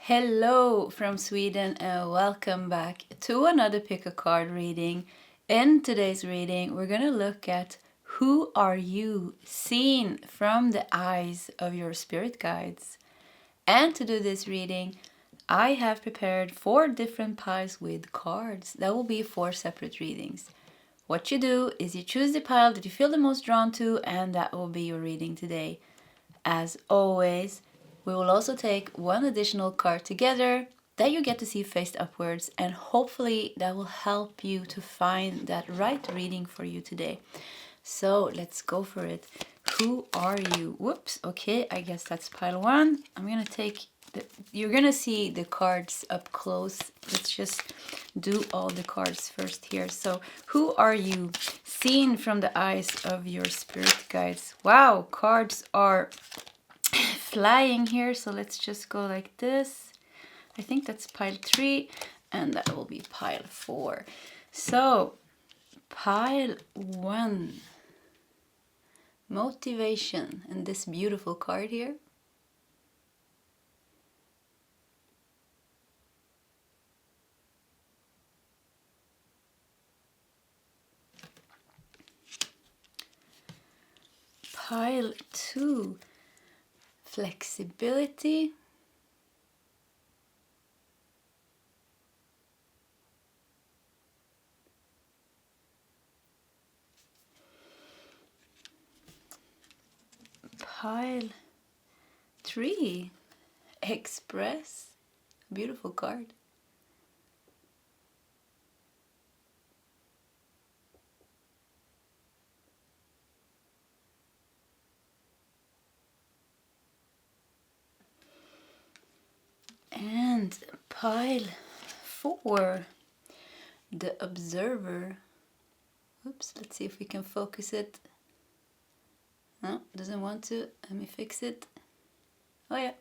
Hello from Sweden and welcome back to another pick a card reading. In today's reading, we're going to look at who are you seen from the eyes of your spirit guides. And to do this reading, I have prepared 4 different piles with cards. That will be 4 separate readings. What you do is you choose the pile that you feel the most drawn to, and that will be your reading today. As always, we will also take 1 additional card together that you get to see faced upwards, and hopefully that will help you to find that right reading for you today. So let's go for it. Who are you? Whoops, okay, I guess that's pile 1. I'm gonna take you're gonna see the cards up close. Let's just do all the cards first here. So who are you seen from the eyes of your spirit guides? Wow, cards are flying here, so let's just go like this. I think that's pile 3 and that will be pile 4. So pile 1, motivation, and this beautiful card here. Pile 2, flexibility. Pile 3, express. Beautiful card. And pile 4, the observer. Oops, let's see if we can focus it. No, doesn't want to. Let me fix it. Oh yeah.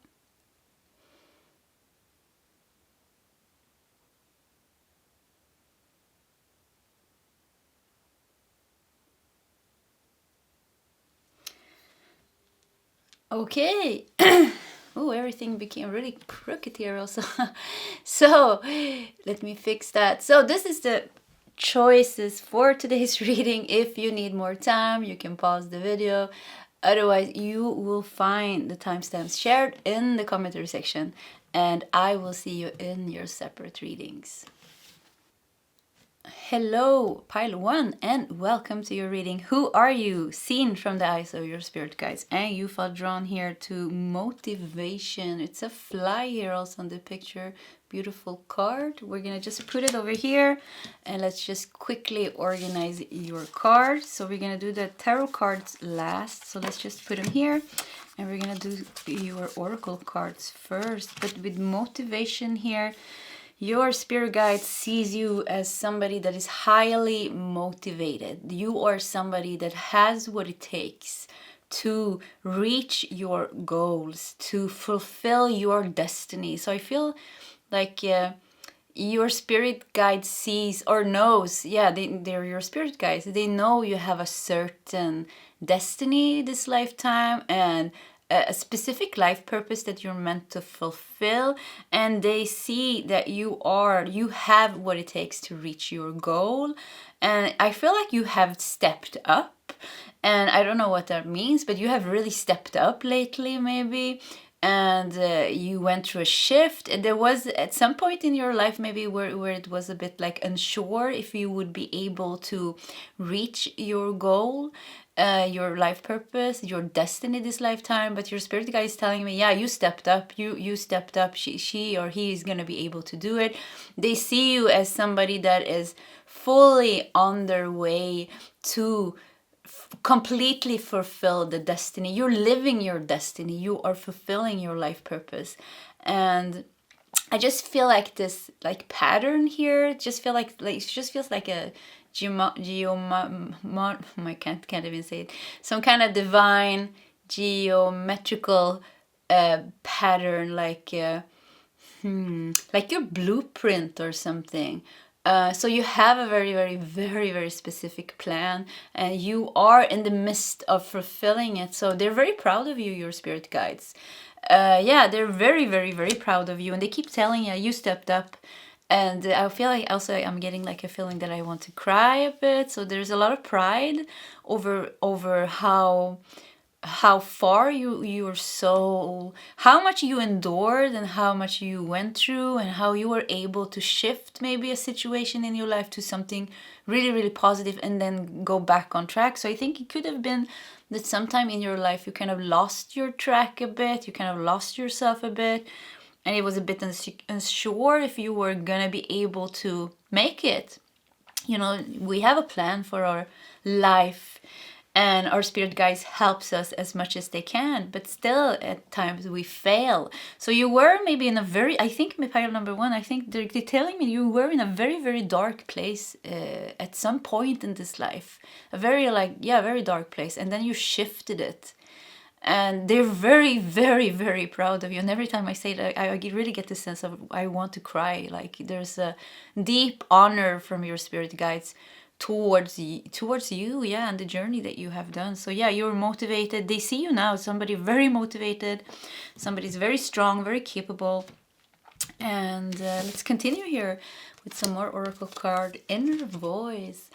Okay. Oh, everything became really crooked here also. So let me fix that. So this is the choices for today's reading. If you need more time, you can pause the video. Otherwise, you will find the timestamps shared in the commentary section, and I will see you in your separate readings. Hello, pile 1, and welcome to your reading. Who are you seen from the eyes of your spirit guides? And you felt drawn here to motivation. It's a fly here also on the picture. Beautiful card. We're gonna just put it over here and let's just quickly organize your cards. So we're gonna do the tarot cards last. So let's just put them here. And we're gonna do your oracle cards first. But with motivation here, your spirit guide sees you as somebody that is highly motivated. You are somebody that has what it takes to reach your goals, to fulfill your destiny. So I feel like your spirit guide sees or knows, yeah, they're your spirit guides. They know you have a certain destiny this lifetime and a specific life purpose that you're meant to fulfill, and they see that you have what it takes to reach your goal. And I feel like you have stepped up, and I don't know what that means, but you have really stepped up lately maybe, and you went through a shift, and there was at some point in your life maybe where it was a bit like unsure if you would be able to reach your goal, your life purpose, your destiny this lifetime. But your spirit guide is telling me, yeah, you stepped up. You stepped up. She or he is going to be able to do it. They see you as somebody that is fully on their way to completely fulfill the destiny. You're living your destiny. You are fulfilling your life purpose. And I just feel like this like pattern here. It just feels like a I can't even say it. Some kind of divine geometrical pattern, like your blueprint or something. So you have a very, very, very, very specific plan, and you are in the midst of fulfilling it. So they're very proud of you, your spirit guides. yeah, they're very, very, very proud of you, and they keep telling you stepped up. And I feel like also I'm getting like a feeling that I want to cry a bit. So there's a lot of pride over how far you're so, how much you endured and how much you went through, and how you were able to shift maybe a situation in your life to something really, really positive and then go back on track. So I think it could have been that sometime in your life you kind of lost your track a bit, you kind of lost yourself a bit, and it was a bit unsure if you were gonna be able to make it. You know, we have a plan for our life, and our spirit guides helps us as much as they can, but still at times we fail. So you were maybe in a very, I think pile number one, I think they're telling me you were in a very, very dark place at some point in this life, a very very dark place, and then you shifted it. And they're very, very, very proud of you. And every time I say that, I really get the sense of I want to cry. Like there's a deep honor from your spirit guides towards you, yeah, and the journey that you have done. So yeah, you're motivated. They see you now, somebody very motivated, somebody's very strong, very capable. And let's continue here with some more oracle card, inner voice.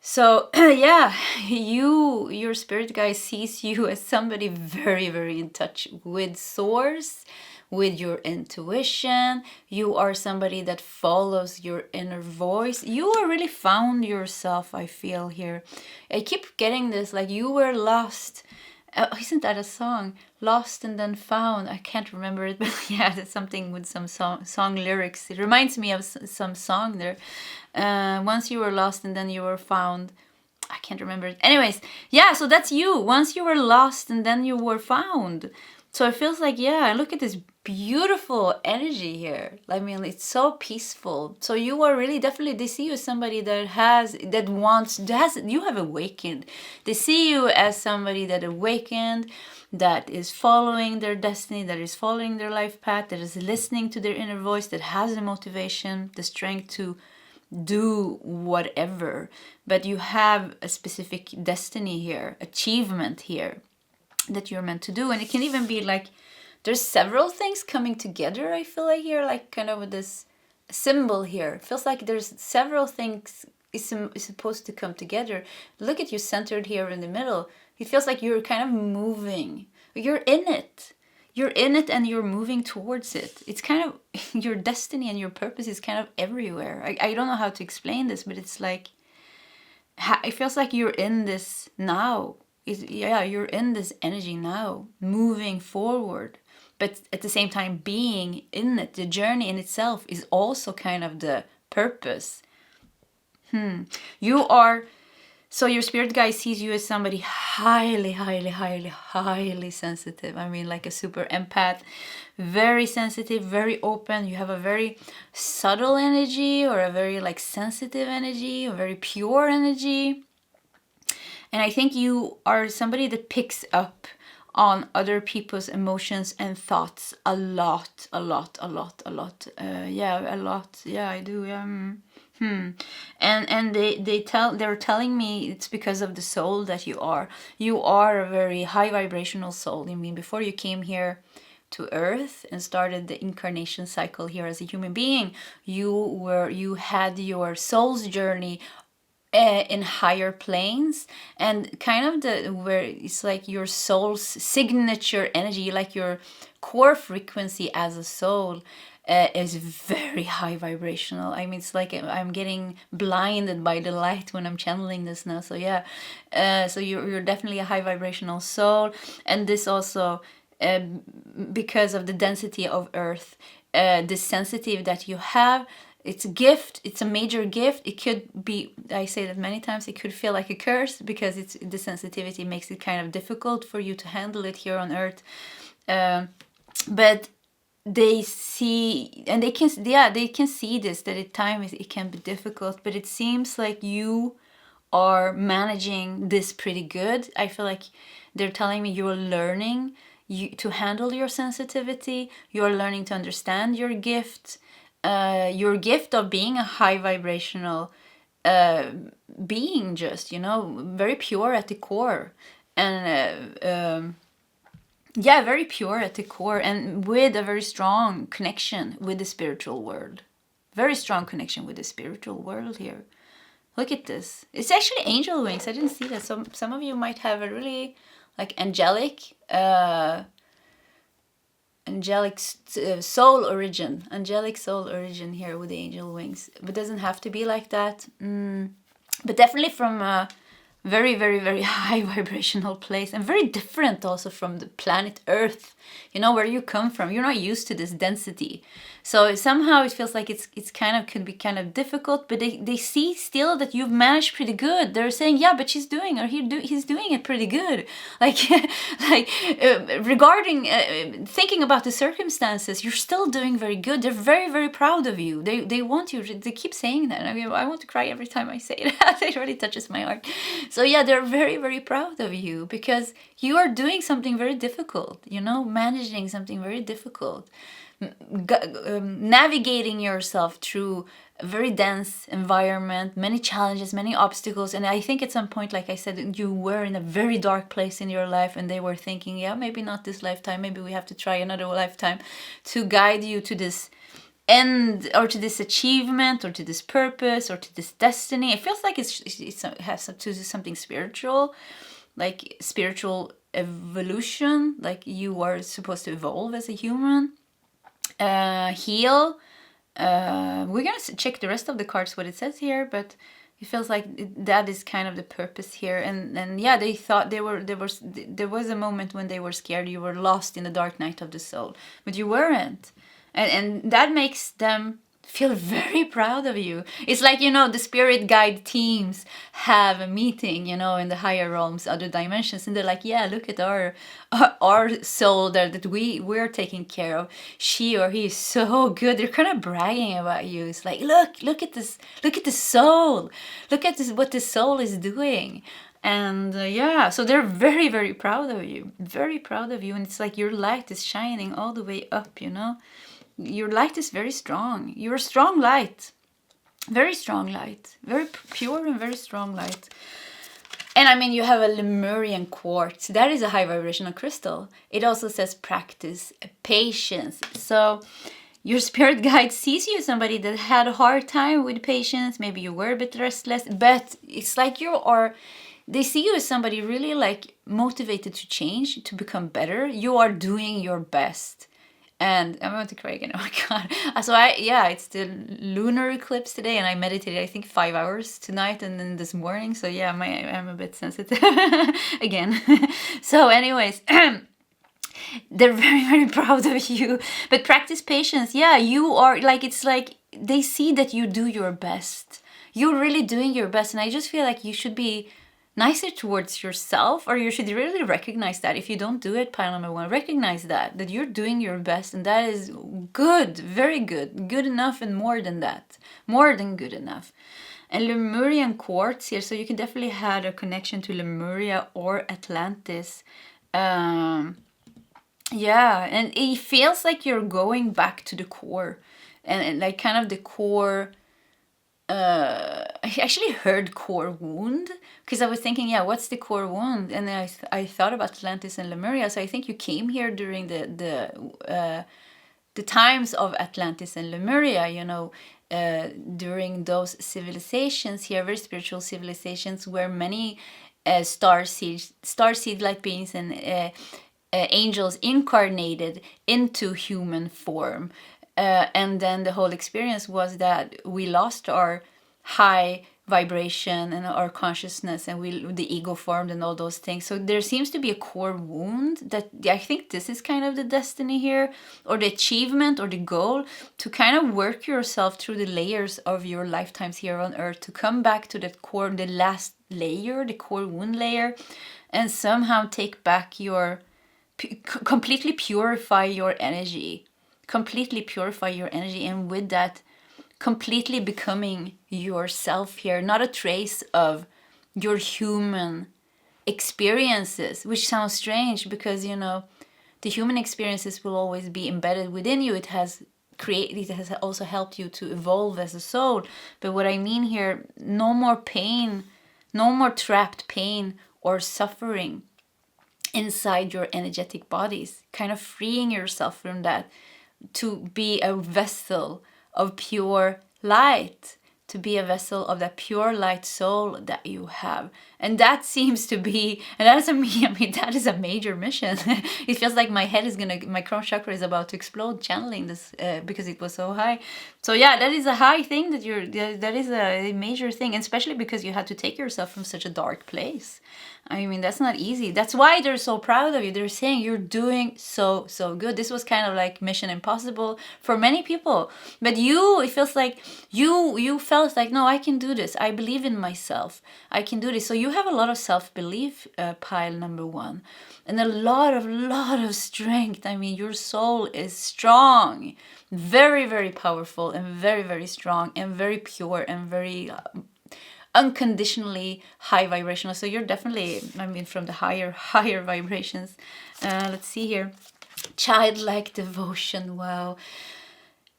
So yeah, your spirit guide sees you as somebody very, very in touch with source, with your intuition. You are somebody that follows your inner voice. You are really found yourself, I feel here. I keep getting this, like you were lost. Isn't that a song? Lost and then found. I can't remember it, but yeah, that's something with some song lyrics. It reminds me of some song there. Once you were lost and then you were found. I can't remember it. Anyways, yeah, so that's you. Once you were lost and then you were found. So it feels like, yeah, look at this beautiful energy here. I mean, it's so peaceful. So you are really definitely, they see you as somebody that you have awakened. They see you as somebody that awakened, that is following their destiny, that is following their life path, that is listening to their inner voice, that has the motivation, the strength to do whatever. But you have a specific destiny here, achievement here that you're meant to do. And it can even be like there's several things coming together. I feel like here, like kind of with this symbol here, it feels like there's several things is supposed to come together. Look at you centered here in the middle. It feels like you're kind of moving, you're in it, and you're moving towards it. It's kind of your destiny and your purpose is kind of everywhere. I don't know how to explain this, but it's like it feels like you're in this now. You're in this energy now, moving forward, but at the same time being in it. The journey in itself is also kind of the purpose. You are, so your spirit guide sees you as somebody highly, highly, highly, highly sensitive. I mean, like a super empath, very sensitive, very open. You have a very subtle energy, or a very like sensitive energy, a very pure energy. And I think you are somebody that picks up on other people's emotions and thoughts a lot, a lot, a lot, a lot. Yeah, a lot. Yeah, I do. And they're telling me it's because of the soul that you are. You are a very high vibrational soul. I mean, before you came here to Earth and started the incarnation cycle here as a human being, you had your soul's journey in higher planes, and kind of where it's like your soul's signature energy, like your core frequency as a soul is very high vibrational. I mean, it's like I'm getting blinded by the light when I'm channeling this now. So yeah, so you're definitely a high vibrational soul, and this also because of the density of Earth, the sensitive that you have. It's a gift. It's a major gift. It could be, I say that many times, it could feel like a curse because the sensitivity makes it kind of difficult for you to handle it here on Earth. But they see, and they can see this, that at times it can be difficult, but it seems like you are managing this pretty good. I feel like they're telling me you're learning to handle your sensitivity. You're learning to understand your gift of being a high vibrational being, just very pure at the core. And Yeah, very pure at the core, and with a very strong connection with the spiritual world. Very strong connection with the spiritual world here. Look at this. It's actually angel wings. I didn't see that. Some of you might have a really like angelic soul origin. Angelic soul origin here with the angel wings. But it doesn't have to be like that. But definitely from a very, very, very high vibrational place, and very different also from the planet Earth. You know, where you come from. You're not used to this density. So somehow it feels like it's kind of, could be kind of difficult, but they see still that you've managed pretty good. They're saying, yeah, but she's doing, or he's doing it pretty good. Like, regarding, thinking about the circumstances, you're still doing very good. They're very, very proud of you. They want you, they keep saying that. I mean, I want to cry every time I say that. It really touches my heart. So yeah, they're very, very proud of you because you are doing something very difficult, you know, managing something very difficult. Navigating yourself through a very dense environment, many challenges, many obstacles. And I think at some point, like I said, you were in a very dark place in your life and they were thinking, yeah, maybe not this lifetime, maybe we have to try another lifetime to guide you to this end, or to this achievement, or to this purpose, or to this destiny. It feels like it has to do something spiritual, like spiritual evolution, like you are supposed to evolve as a human. Heal. We're gonna check the rest of the cards, what it says here, but it feels like that is kind of the purpose here. And yeah, they thought there was a moment when they were scared you were lost in the dark night of the soul, but you weren't, and that makes them feel very proud of you. It's like, you know, the spirit guide teams have a meeting, you know, in the higher realms, other dimensions, and they're like, yeah, look at our soul there that we're taking care of. She or he is so good. They're kind of bragging about you. It's like, look at this, look at the soul, look at this, what the soul is doing. And yeah, so they're very, very proud of you, very proud of you. And it's like your light is shining all the way up, you know. Your light is very strong. You're a strong light. Very strong light. Very pure and very strong light. And I mean, you have a Lemurian quartz. That is a high vibrational crystal. It also says practice patience. So your spirit guide sees you as somebody that had a hard time with patience. Maybe you were a bit restless, but it's like they see you as somebody really like motivated to change, to become better. You are doing your best. And I'm about to cry again. Oh my god! So it's the lunar eclipse today, and I meditated I think 5 hours tonight and then this morning. So yeah, I'm a bit sensitive again. So, anyways, they're very, very proud of you. But practice patience. Yeah, you are like, it's like they see that you do your best. You're really doing your best, and I just feel like you should be nicer towards yourself, or you should really recognize that. If you don't do it, pile number one, recognize that you're doing your best, and that is good, very good, good enough, and more than that, more than good enough. And Lemurian quartz here, so you can definitely have a connection to Lemuria or Atlantis. Yeah, and it feels like you're going back to the core, and like kind of the core. I actually heard core wound, because I was thinking, yeah, what's the core wound? And then I thought about Atlantis and Lemuria. So I think you came here during the times of Atlantis and Lemuria, you know, during those civilizations here, very spiritual civilizations, where many starseed-like beings and angels incarnated into human form. And then the whole experience was that we lost our high vibration and our consciousness, and the ego formed and all those things. So there seems to be a core wound that I think this is kind of the destiny here, or the achievement, or the goal, to kind of work yourself through the layers of your lifetimes here on earth, to come back to that core, the last layer, the core wound layer, and somehow take back your, completely purify your energy. Completely purify your energy, and with that, completely becoming yourself here, not a trace of your human experiences, which sounds strange because, you know, the human experiences will always be embedded within you. It has also helped you to evolve as a soul. But what I mean here, no more pain, no more trapped pain or suffering inside your energetic bodies, kind of freeing yourself from that to be a vessel of pure light, to be a vessel of that pure light soul that you have. And that seems to be, and that is that is a major mission. It feels like my head is my crown chakra is about to explode channeling this because it was so high. So yeah, that is a high thing that is a major thing, especially because you had to take yourself from such a dark place. I mean, that's not easy. That's why they're so proud of you. They're saying you're doing so good. This was kind of like mission impossible for many people. But it feels like you felt like, no, I can do this. I believe in myself. I can do this. So you have a lot of self-belief, pile number 1. And a lot of strength. I mean, your soul is strong. Very, very powerful and very, very strong and very pure and very unconditionally high vibrational. So you're definitely, I mean, from the higher vibrations. Let's see here. Childlike devotion. Wow.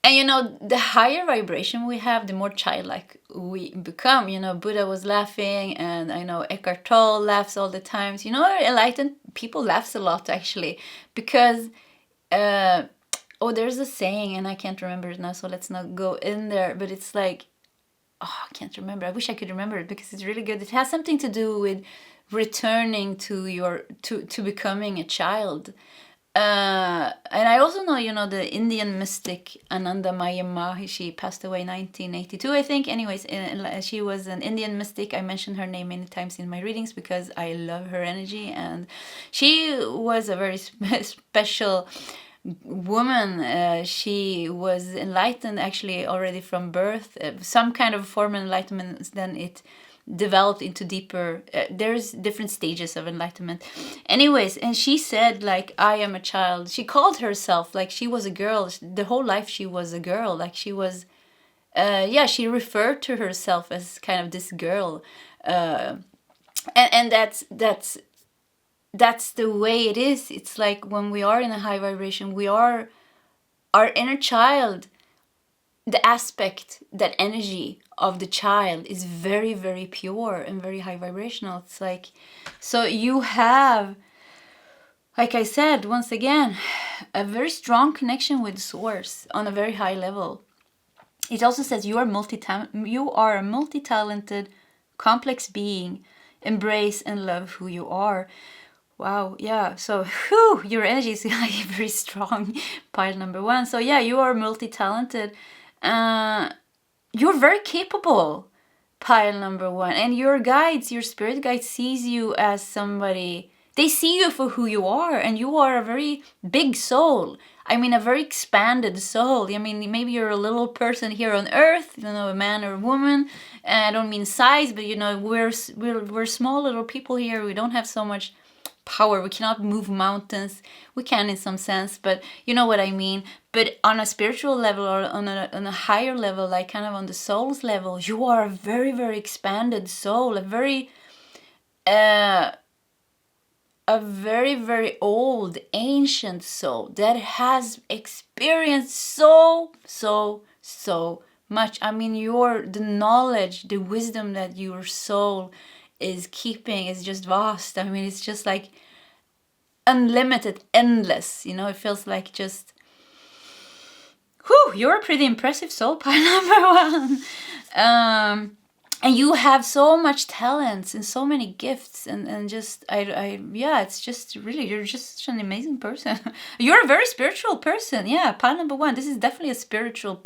And you know, the higher vibration we have, the more childlike we become. You know, Buddha was laughing, and I know Eckhart Tolle laughs all the time. You know, enlightened people laughs a lot actually, because there's a saying and I can't remember it now, so let's not go in there, but it's like, I can't remember. I wish I could remember it because it's really good. It has something to do with returning to becoming a child. And I also know, you know, the Indian mystic Anandamaya Ma. She passed away in 1982, I think. Anyways, she was an Indian mystic. I mentioned her name many times in my readings because I love her energy, and she was a very special woman. She was enlightened actually already from birth, some kind of form of enlightenment. Then it developed into deeper, there's different stages of enlightenment. Anyways, and she said, like, I am a child. She called herself like she was a girl. The whole life she was a girl. Like she was, she referred to herself as kind of this girl. And that's the way it is. It's like when we are in a high vibration, we are our inner child. The aspect, that energy of the child is very, very pure and very high vibrational. It's like, so you have, like I said, once again, a very strong connection with source on a very high level. It also says you are a multi-talented, complex being. Embrace and love who you are. Wow, yeah, so your energy is very strong, pile number 1. So yeah, you are multi-talented. You're very capable, pile number 1. And your guides, your spirit guide sees you as somebody, they see you for who you are, and you are a very big soul. I mean, a very expanded soul. I mean, maybe you're a little person here on earth, you know, a man or a woman. And I don't mean size, but you know, we're small little people here. We don't have so much power. We cannot move mountains. We can in some sense, but you know what I mean. But on a spiritual level, or on a higher level, like kind of on the soul's level, you are a very, very expanded soul, a very very old, ancient soul that has experienced so much. I mean, the knowledge, the wisdom that your soul is keeping is just vast. I mean, it's just like unlimited, endless. You know, it feels like just, you're a pretty impressive soul, pile number 1. And you have so much talents and so many gifts, and just it's just really, you're just such an amazing person. You're a very spiritual person. Yeah, pile number 1. This is definitely a spiritual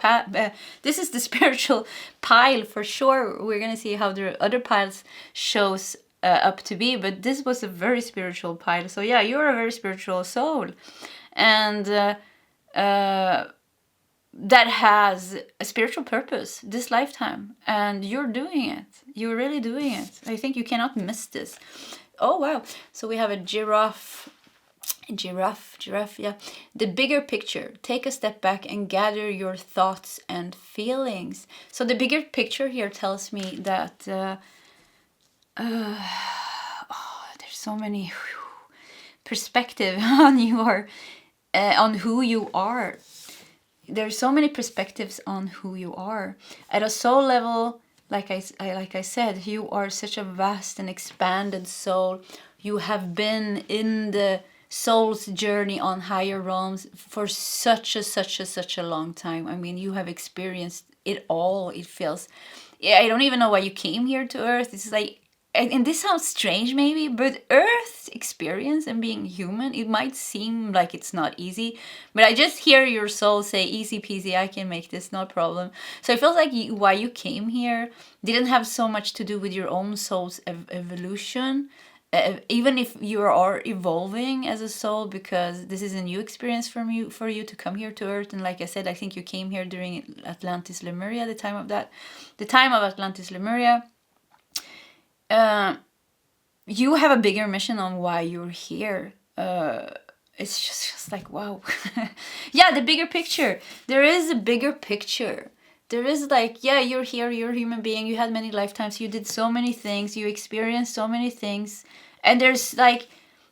this is the spiritual pile for sure. We're gonna see how the other piles shows up to be, but this was a very spiritual pile. So yeah, you're a very spiritual soul, and that has a spiritual purpose this lifetime, and you're doing it. You're really doing it. I think you cannot miss this. Oh wow, so we have a giraffe, yeah. The bigger picture. Take a step back and gather your thoughts and feelings. So the bigger picture here tells me that there's so many perspective on on who you are. There's so many perspectives on who you are. At a soul level, like I said, you are such a vast and expanded soul, You have been in the soul's journey on higher realms for such a long time. I mean, you have experienced it all. It feels, yeah, I don't even know why you came here to Earth. It's like, and this sounds strange maybe, but Earth's experience and being human, it might seem like it's not easy, but I just hear your soul say, easy peasy, I can make this, no problem. So it feels like why you came here didn't have so much to do with your own soul's evolution, even if you are evolving as a soul, because this is a new experience for you to come here to Earth. And like I said, I think you came here during Atlantis Lemuria, the time of Atlantis Lemuria. You have a bigger mission on why you're here. It's just like, wow. Yeah, the bigger picture. There is a bigger picture. There is like, yeah, you're here, you're a human being, you had many lifetimes, you did so many things, you experienced so many things. And there's like,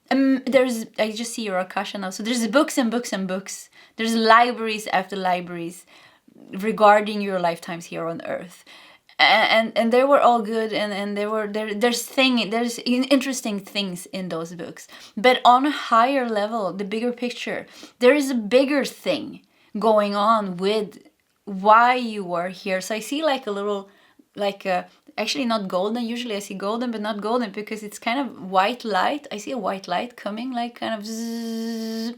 I just see your Akasha now. So there's books and books and books. There's libraries after libraries regarding your lifetimes here on Earth. And they were all good, and there's interesting things in those books. But on a higher level, the bigger picture, there is a bigger thing going on with why you are here. So I see like a little, like actually not golden. Usually I see golden, but not golden, because it's kind of white light. I see a white light coming, like kind of zzz,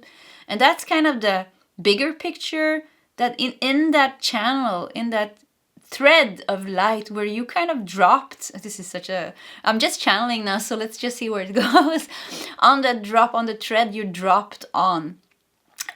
and that's kind of the bigger picture, that in that channel, in that thread of light where you kind of dropped. This is such a, I'm just channeling now, so let's just see where it goes. On that drop, on the thread you dropped on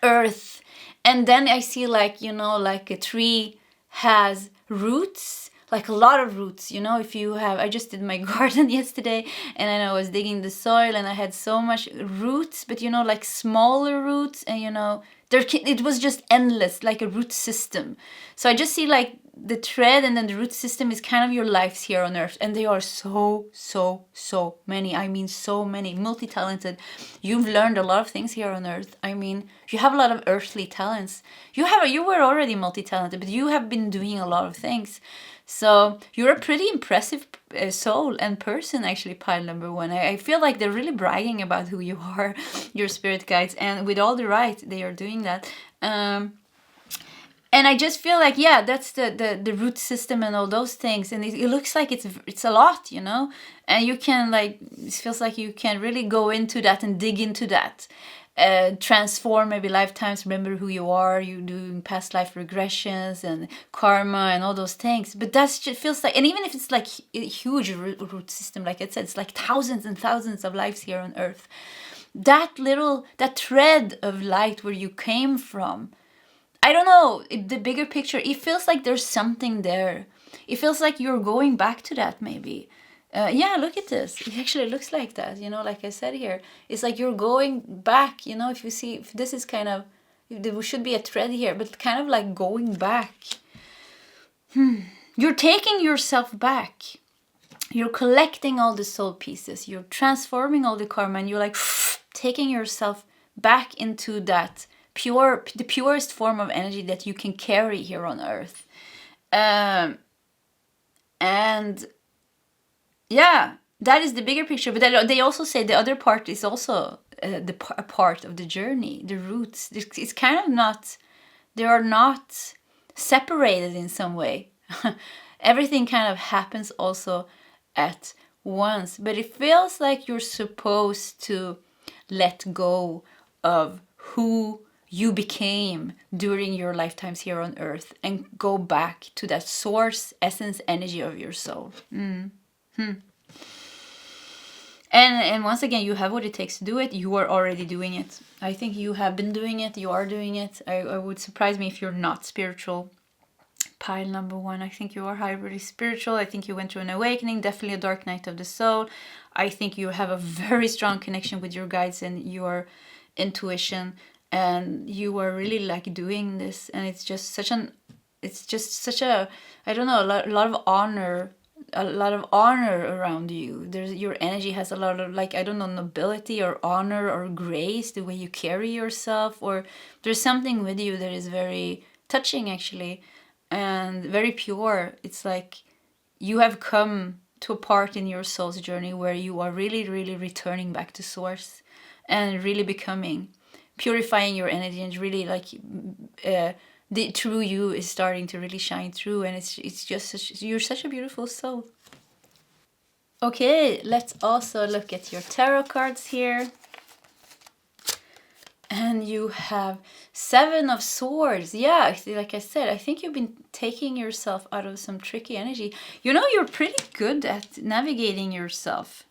Earth. And then I see like, you know, like a tree has roots, like a lot of roots. You know, if you have, I just did my garden yesterday, and then I was digging the soil, and I had so much roots, but you know, like smaller roots, and you know, it was just endless, like a root system. So I just see like the thread, and then the root system is kind of your lives here on Earth, and they are so many. I mean, so many, multi-talented. You've learned a lot of things here on Earth. I mean, you have a lot of earthly talents. You were already multi-talented, but you have been doing a lot of things. So you're a pretty impressive soul and person, actually, pile number one. I feel like they're really bragging about who you are, your spirit guides, and with all the right, they are doing that. And I just feel like, yeah, that's the root system and all those things. And it looks like it's a lot, you know? And you can like, it feels like you can really go into that and dig into that. Transform maybe lifetimes, remember who you are, you doing past life regressions and karma and all those things. But that's just feels like, and even if it's like a huge root system, like I said, it's like thousands and thousands of lives here on Earth. That thread of light where you came from, I don't know, the bigger picture, it feels like there's something there. It feels like you're going back to that maybe. Yeah, look at this. It actually looks like that, you know, like I said here. It's like you're going back, you know, if you see, if this is kind of, there should be a thread here, but kind of like going back. You're taking yourself back. You're collecting all the soul pieces. You're transforming all the karma, and you're like taking yourself back into that the purest form of energy that you can carry here on Earth. And yeah, that is the bigger picture. But they also say the other part is also a part of the journey, the roots. It's kind of not, they are not separated in some way. Everything kind of happens also at once. But it feels like you're supposed to let go of who you became during your lifetimes here on Earth and go back to that source, essence, energy of your soul. And once again, you have what it takes to do it. You are already doing it. I think you have been doing it. You are doing it. I would surprise me if you're not spiritual. Pile number one, I think you are highly spiritual. I think you went through an awakening, definitely a dark night of the soul. I think you have a very strong connection with your guides and your intuition, and you are really like doing this, and it's just such a, I don't know, a lot of honor, around you. Your energy has a lot of, like, I don't know, nobility or honor or grace, the way you carry yourself, or there's something with you that is very touching actually, and very pure. It's like you have come to a part in your soul's journey where you are really, really returning back to source and really becoming, purifying your energy, and really like the true you is starting to really shine through, and it's just you're such a beautiful soul. Okay, let's also look at your tarot cards here. And you have 7 of Swords. Yeah, like I said, I think you've been taking yourself out of some tricky energy. You know, you're pretty good at navigating yourself.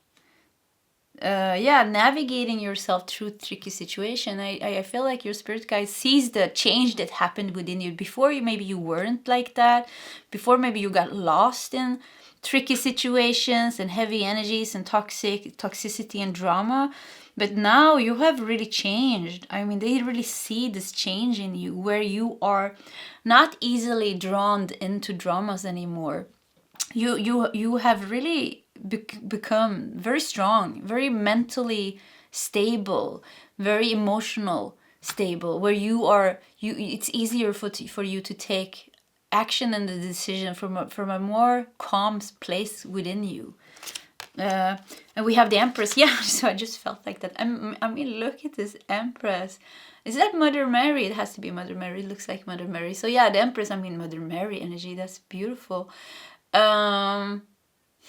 Navigating yourself through tricky situation. I feel like your spirit guide sees the change that happened within you. Before maybe you weren't like that. Before maybe you got lost in tricky situations and heavy energies and toxicity and drama. But now you have really changed. I mean, they really see this change in you, where you are not easily drawn into dramas anymore. You have really become very strong, very mentally stable, very emotional stable, where it's easier for you to take action and the decision from a more calm place within you. And we have the Empress. Yeah, so I just felt like that. I mean, look at this Empress. Is that Mother Mary? It has to be Mother Mary. It looks like Mother Mary. So yeah, the Empress, I mean, Mother Mary energy. That's beautiful. Yeah,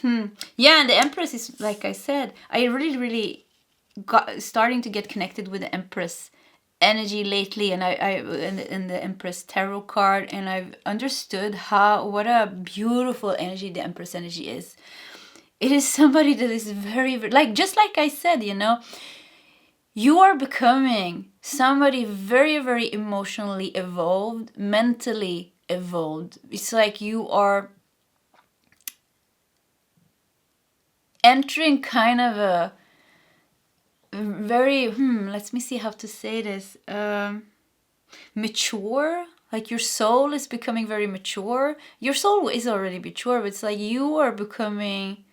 and the Empress is, like I said, I really got starting to get connected with the Empress energy lately, and in the Empress tarot card, and I've understood what a beautiful energy the Empress energy is. It is somebody that is very, like, just like I said, you know, you are becoming somebody very, very emotionally evolved, mentally evolved. It's like you are entering kind of a very, let me see how to say this, mature. Like your soul is becoming very mature. Your soul is already mature, but it's like you are becoming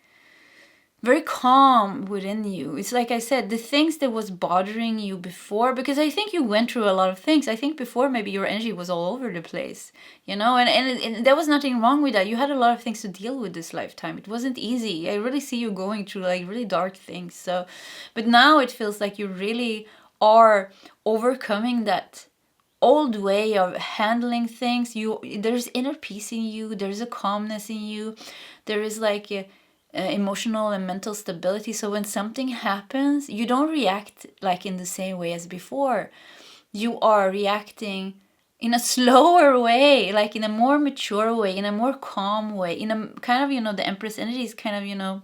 very calm within you. It's like I said, the things that was bothering you before, because I think you went through a lot of things. I think before maybe your energy was all over the place, you know, and there was nothing wrong with that. You had a lot of things to deal with this lifetime. It wasn't easy. I really see you going through like really dark things. So, but now it feels like you really are overcoming that old way of handling things. There's inner peace in you. There's a calmness in you. There is like emotional and mental stability. So when something happens, you don't react like in the same way as before. You are reacting in a slower way, like in a more mature way, in a more calm way, in a kind of, you know, the Empress energy is kind of, you know,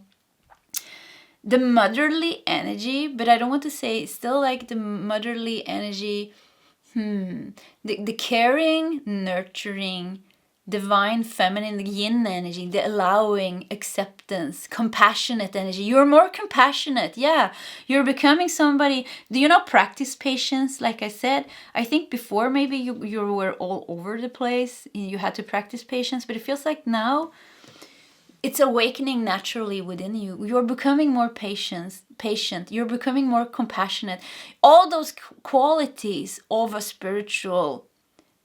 the motherly energy, but I don't want to say still like the motherly energy, the caring, nurturing, divine feminine, the yin energy, the allowing, acceptance, compassionate energy. You're more compassionate. Yeah, you're becoming somebody. Do you know, practice patience? Like I said, I think before maybe you were all over the place. You had to practice patience, but it feels like now it's awakening naturally within you. You're becoming more patient. You're becoming more compassionate. All those qualities of a spiritual,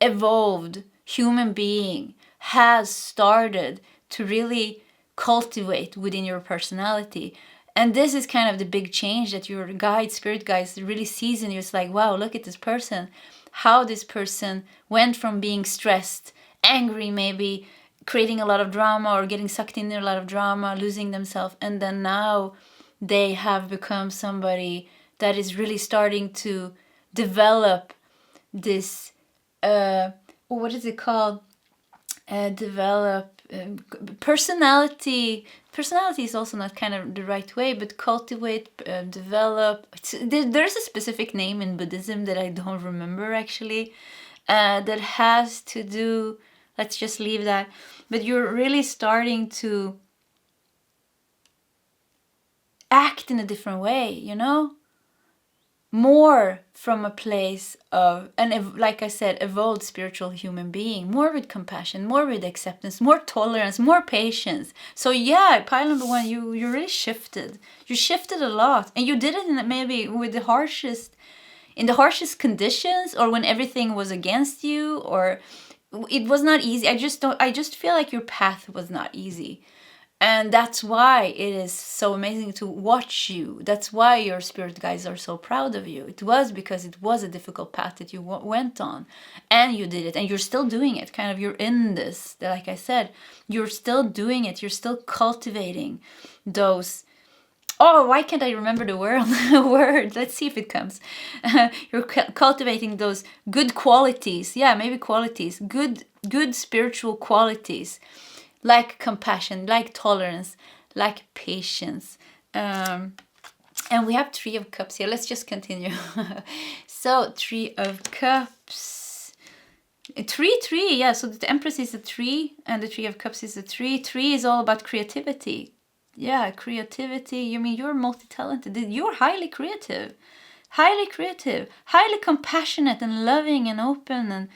evolved human being has started to really cultivate within your personality. And this is kind of the big change that your spirit guides really sees in you. It's like, wow, look at this person. How this person went from being stressed, angry maybe, creating a lot of drama or getting sucked in a lot of drama, losing themselves. And then now they have become somebody that is really starting to develop this what is it called? Develop personality. Personality is also not kind of the right way, but cultivate, develop. There's a specific name in Buddhism that I don't remember actually, that has to do. Let's just leave that. But you're really starting to act in a different way, you know? More from a place of, and like I said, evolved spiritual human being, more with compassion, more with acceptance, more tolerance, more patience. So yeah, pile number one, you really shifted. You shifted a lot, and you did it in maybe with the harshest conditions, or when everything was against you, or it was not easy. I just feel like your path was not easy. And that's why it is so amazing to watch you. That's why your spirit guides are so proud of you. It was because it was a difficult path that you went on, and you did it, and you're still doing it. Kind of, you're in this. Like I said, you're still doing it. You're still cultivating those. Oh, why can't I remember the word? Let's see if it comes. You're cultivating those good qualities. Yeah, maybe qualities. Good spiritual qualities, like compassion, like tolerance, like patience. And we have Three of Cups here. Let's just continue. So, Three of Cups. 3, 3. Yeah, so the Empress is a 3 and the Three of Cups is a 3. 3 is all about creativity. Yeah, creativity. I mean, you're multi-talented. You're highly creative, highly compassionate and loving and open. And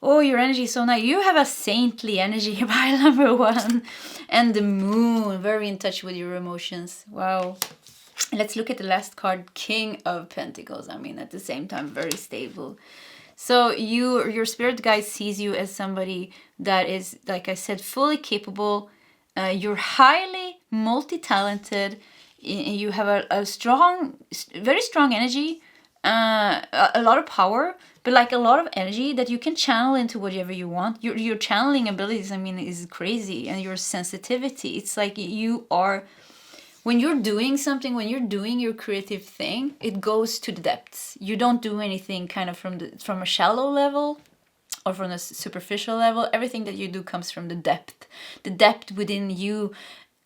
oh, your energy is so nice. You have a saintly energy, pile number 1. And the Moon, very in touch with your emotions. Wow. Let's look at the last card, King of Pentacles. I mean, at the same time, very stable. So your spirit guide sees you as somebody that is, like I said, fully capable. You're highly multi-talented. You have a strong, very strong energy, a lot of power, but like a lot of energy that you can channel into whatever you want. Your channeling abilities, I mean, is crazy. And your sensitivity, it's like you are, when you're doing something, when you're doing your creative thing, it goes to the depths. You don't do anything kind of from a shallow level or from a superficial level. Everything that you do comes from the depth within you,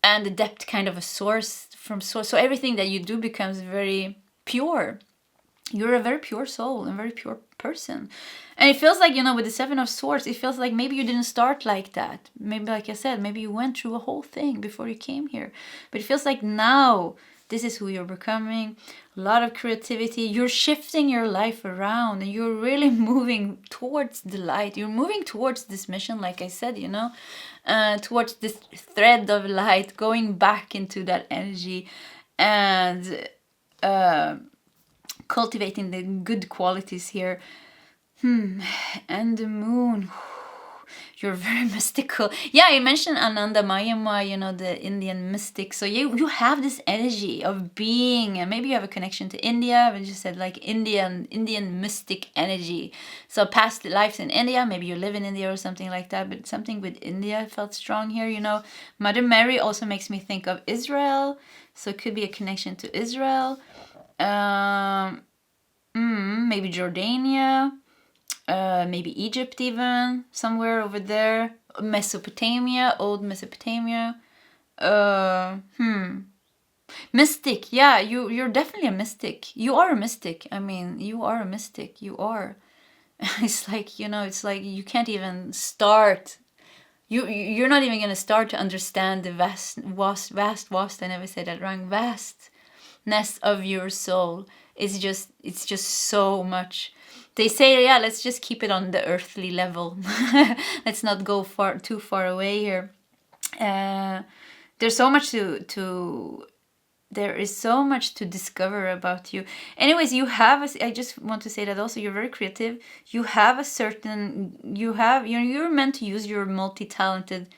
and the depth kind of a source from source. So everything that you do becomes very pure. You're a very pure soul and very pure person. And it feels like, with the Seven of Swords, it feels like maybe you didn't start like that. Maybe, like I said, maybe you went through a whole thing before you came here. But it feels like now this is who you're becoming. A lot of creativity. You're shifting your life around, and you're really moving towards the light. You're moving towards this mission, like I said, towards this thread of light, going back into that energy and cultivating the good qualities here. And the Moon. You're very mystical. Yeah, I mentioned Ananda Mayama, the Indian mystic. So you have this energy of being, and maybe you have a connection to India. I just said like Indian mystic energy. So past lives in India, maybe you live in India or something like that. But something with India felt strong here. Mother Mary also makes me think of Israel. So it could be a connection to Israel. Maybe Jordania. Maybe Egypt even, somewhere over there. Mesopotamia, old Mesopotamia. Mystic, yeah, you're definitely a mystic. You are a mystic. I mean, you are a mystic. You are. It's like, it's like you can't even start. You're not even gonna start to understand the vast, I never said that wrong, vastness of your soul. It's just so much. They say, yeah, let's just keep it on the earthly level. Let's not go too far away here. There's so much there is so much to discover about you. Anyways, I just want to say that also you're very creative. You have you're meant to use your multi-talented,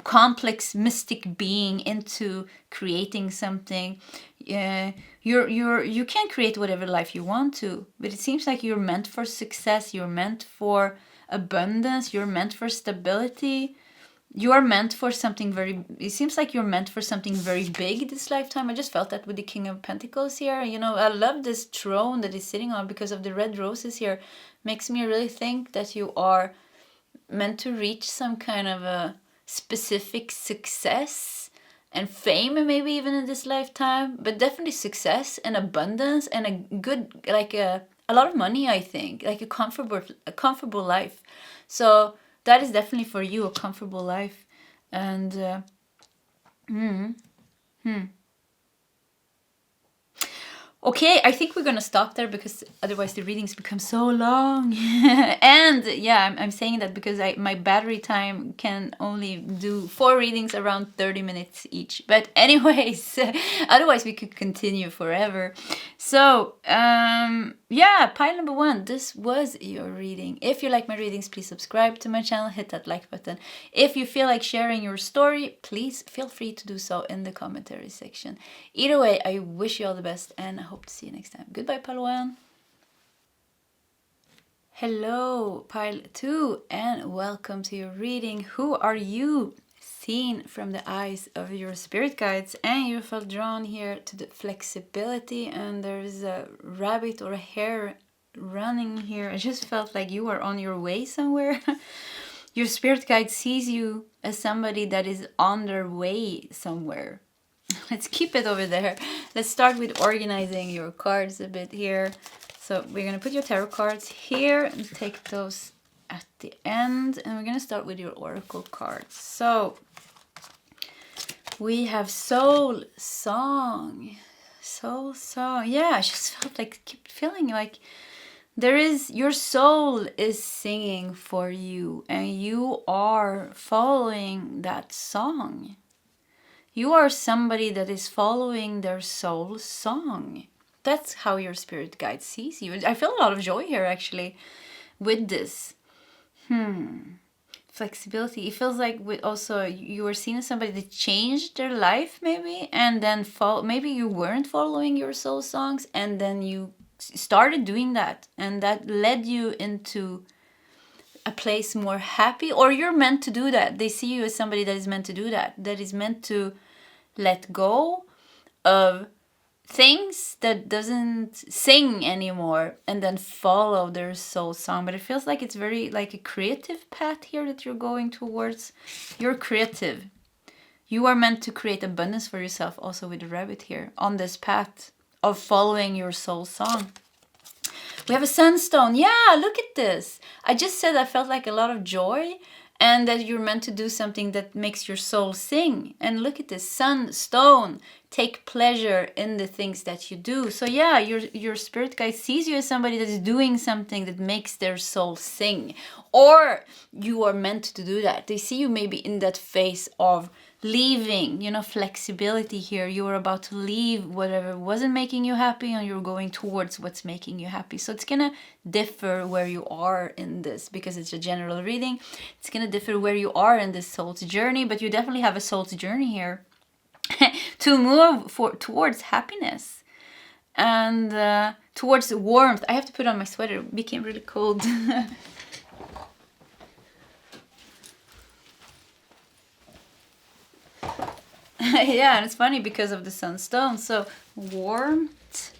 complex, mystic being into creating something. You can create whatever life you want to, but it seems like you're meant for success. You're meant for abundance. You're meant for stability. You are meant for something it seems like you're meant for something very big this lifetime. I just felt that with the King of Pentacles here. I love this throne that he's sitting on because of the red roses here. Makes me really think that you are meant to reach some kind of a specific success and fame, maybe even in this lifetime, but definitely success and abundance and a good, like a lot of money, I think, like a comfortable life. So that is definitely for you, a comfortable life. And Okay, I think we're gonna stop there because otherwise the readings become so long. And yeah, I'm saying that because my battery time can only do 4 readings around 30 minutes each. But anyways, otherwise we could continue forever. So yeah, pile number 1, this was your reading. If you like my readings, please subscribe to my channel, hit that like button. If you feel like sharing your story, please feel free to do so in the commentary section. Either way, I wish you all the best and I hope to see you next time. Goodbye, pile 1. Hello, pile 2, and welcome to your reading. Who are you? Seen from the eyes of your spirit guides, and you felt drawn here to the flexibility, and there's a rabbit or a hare running here. I just felt like you are on your way somewhere. Your spirit guide sees you as somebody that is on their way somewhere. Let's keep it over there. Let's start with organizing your cards a bit here. So we're going to put your tarot cards here and take those at the end. And we're going to start with your oracle cards. So we have Soul Song. Soul Song. Yeah, I just felt like, keep feeling like your soul is singing for you. And you are following that song. You are somebody that is following their soul song. That's how your spirit guide sees you. I feel a lot of joy here, actually, with this. Flexibility. It feels like you were seen as somebody that changed their life, maybe, and then maybe you weren't following your soul songs, and then you started doing that, and that led you into a place more happy, or you're meant to do that. They see you as somebody that is meant to do that, that is meant to let go of things that doesn't sing anymore and then follow their soul song. But it feels like it's very like a creative path here that you're going towards. You're creative. You are meant to create abundance for yourself also with the rabbit here on this path of following your soul song. We have a sunstone. Yeah, look at this. I just said I felt like a lot of joy and that you're meant to do something that makes your soul sing. And look at this, sunstone. Take pleasure in the things that you do. So yeah, your spirit guide sees you as somebody that is doing something that makes their soul sing. Or you are meant to do that. They see you maybe in that phase of leaving, flexibility here. You are about to leave whatever wasn't making you happy and you're going towards what's making you happy. So it's gonna differ where you are in this because it's a general reading. It's gonna differ where you are in this soul's journey, but you definitely have a soul's journey here to move towards happiness and towards warmth. I have to put on my sweater. It became really cold. Yeah, and it's funny because of the sunstone. So warmth.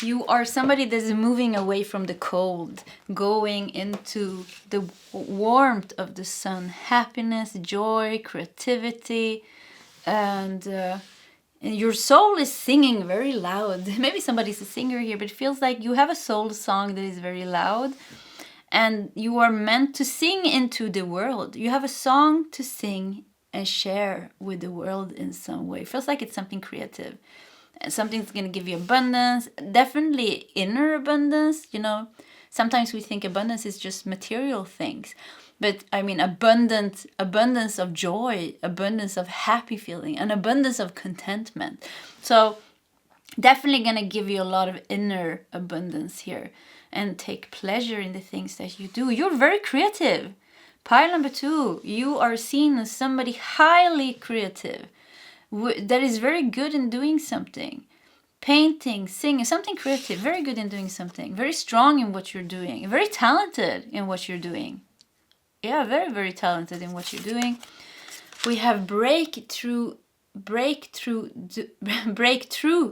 You are somebody that is moving away from the cold, going into the warmth of the sun. Happiness, joy, creativity, and your soul is singing very loud. Maybe somebody's a singer here, but it feels like you have a soul song that is very loud. And you are meant to sing into the world. You have a song to sing and share with the world in some way. It feels like it's something creative. Something's going to give you abundance. Definitely inner abundance. Sometimes we think abundance is just material things. But I mean abundance of joy, abundance of happy feeling, an abundance of contentment. So definitely going to give you a lot of inner abundance here. And take pleasure in the things that you do. You're very creative. Pile number 2, you are seen as somebody highly creative. That is very good in doing something. Painting, singing, something creative. Very good in doing something. Very strong in what you're doing. Very talented in what you're doing. Yeah, very, very talented in what you're doing. We have breakthrough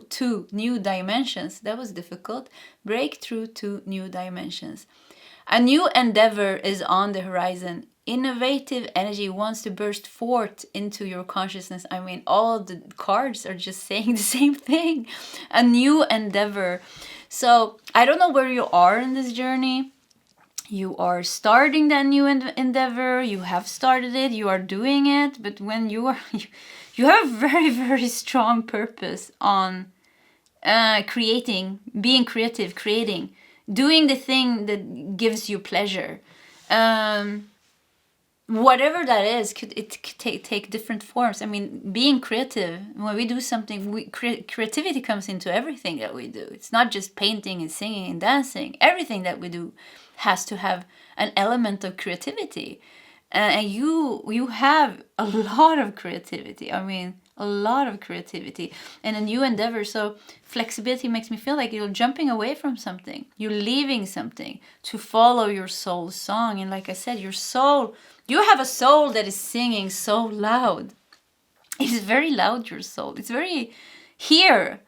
to new dimensions. That was difficult. Breakthrough to new dimensions. A new endeavor is on the horizon. Innovative energy wants to burst forth into your consciousness. I mean, all the cards are just saying the same thing. A new endeavor. So I don't know where you are in this journey. You are starting that new endeavor. You have started it. You are doing it. But when you have very, very strong purpose on creating, being creative, creating, doing the thing that gives you pleasure. Whatever that is, it could take different forms. I mean, being creative, when we do something, creativity comes into everything that we do. It's not just painting and singing and dancing. Everything that we do has to have an element of creativity. And you have a lot of creativity. I mean, a lot of creativity and a new endeavor. So flexibility makes me feel like you're jumping away from something. You're leaving something to follow your soul's song. And like I said, your soul, you have a soul that is singing so loud. It's very loud, your soul. It's very here.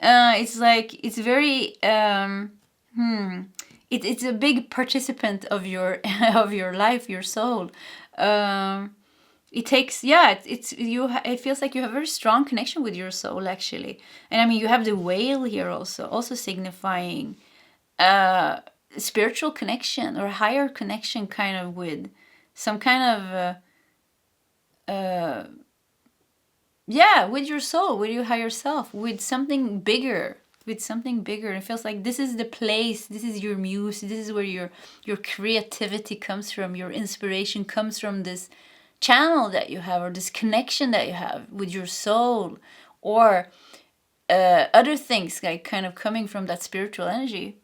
It's like, it's very, it's a big participant of your of your life, your soul. It takes, yeah, it's you. It feels like you have a very strong connection with your soul, actually. And I mean, you have the whale here also signifying spiritual connection or higher connection, kind of with some kind of yeah, with your soul, with your higher self, with something bigger. With something bigger. It feels like this is the place, this is your muse, this is where your creativity comes from, your inspiration comes from, this channel that you have, or this connection that you have with your soul, or other things like kind of coming from that spiritual energy.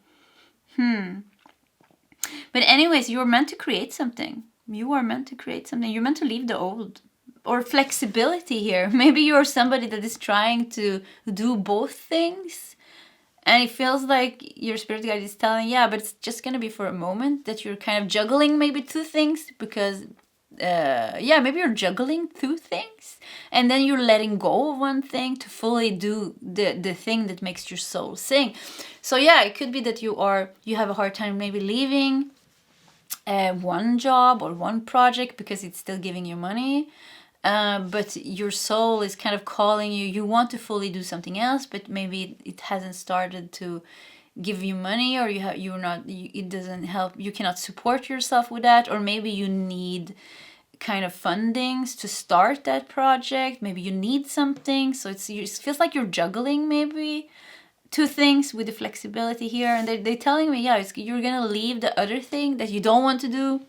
But anyways, you're meant to create something. You are meant to create something. You're meant to leave the old. Or flexibility here. Maybe you're somebody that is trying to do both things. And it feels like your spirit guide is telling, yeah, but it's just going to be for a moment, that you're kind of juggling maybe two things, because, yeah, maybe you're juggling two things. And then you're letting go of one thing to fully do the thing that makes your soul sing. So yeah, it could be that you have a hard time maybe leaving one job or one project because it's still giving you money. But your soul is kind of calling you. You want to fully do something else, but maybe it hasn't started to give you money, or it doesn't help. You cannot support yourself with that, or maybe you need kind of fundings to start that project. Maybe you need something. So it feels like you're juggling maybe two things with the flexibility here. And they're telling me, yeah, you're going to leave the other thing that you don't want to do,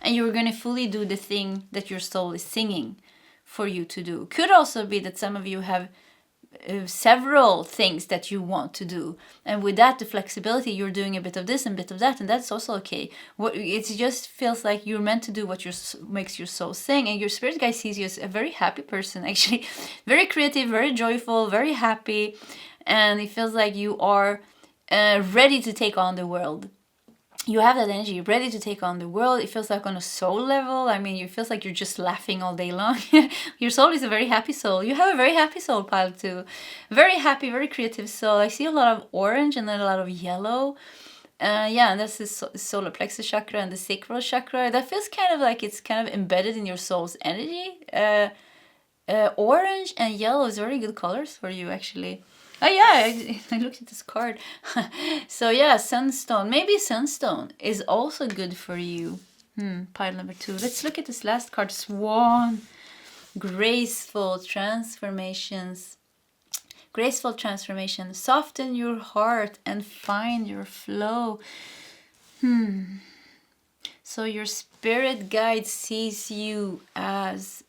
and you're going to fully do the thing that your soul is singing for you to do. Could also be that some of you have several things that you want to do, and with that, the flexibility, you're doing a bit of this and a bit of that, and that's also okay. It just feels like you're meant to do what makes your soul sing, and your spirit guide sees you as a very happy person, actually. Very creative, very joyful, very happy, and it feels like you are ready to take on the world. You have that energy, ready to take on the world. It feels like on a soul level. I mean, it feels like you're just laughing all day long. Your soul is a very happy soul. You have a very happy soul, pile too. Very happy, very creative soul. I see a lot of orange and then a lot of yellow. Yeah, and that's the solar plexus chakra and the sacral chakra. That feels kind of like it's kind of embedded in your soul's energy. Orange and yellow is very good colors for you, actually. Oh yeah, I looked at this card. So yeah, sunstone. Maybe sunstone is also good for you. Pile number 2. Let's look at this last card. Swan. Graceful transformations. Graceful transformation. Soften your heart and find your flow. So your spirit guide sees you as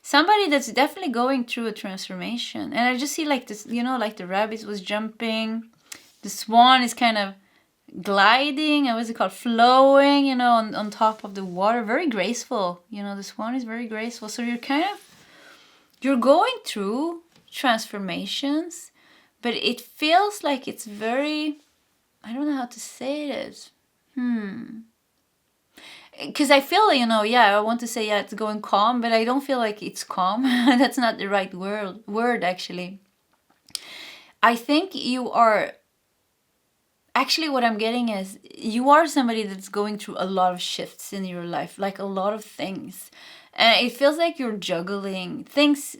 somebody that's definitely going through a transformation. And I just see like this, like the rabbit was jumping. The swan is kind of gliding. What's it called? Flowing, on top of the water. Very graceful. The swan is very graceful. So you're going through transformations, but it feels like it's very, I don't know how to say this. Because I feel, I want to say, it's going calm, but I don't feel like it's calm. That's not the right word, actually. I think you are, actually what I'm getting is, you are somebody that's going through a lot of shifts in your life, like a lot of things. And it feels like you're juggling things,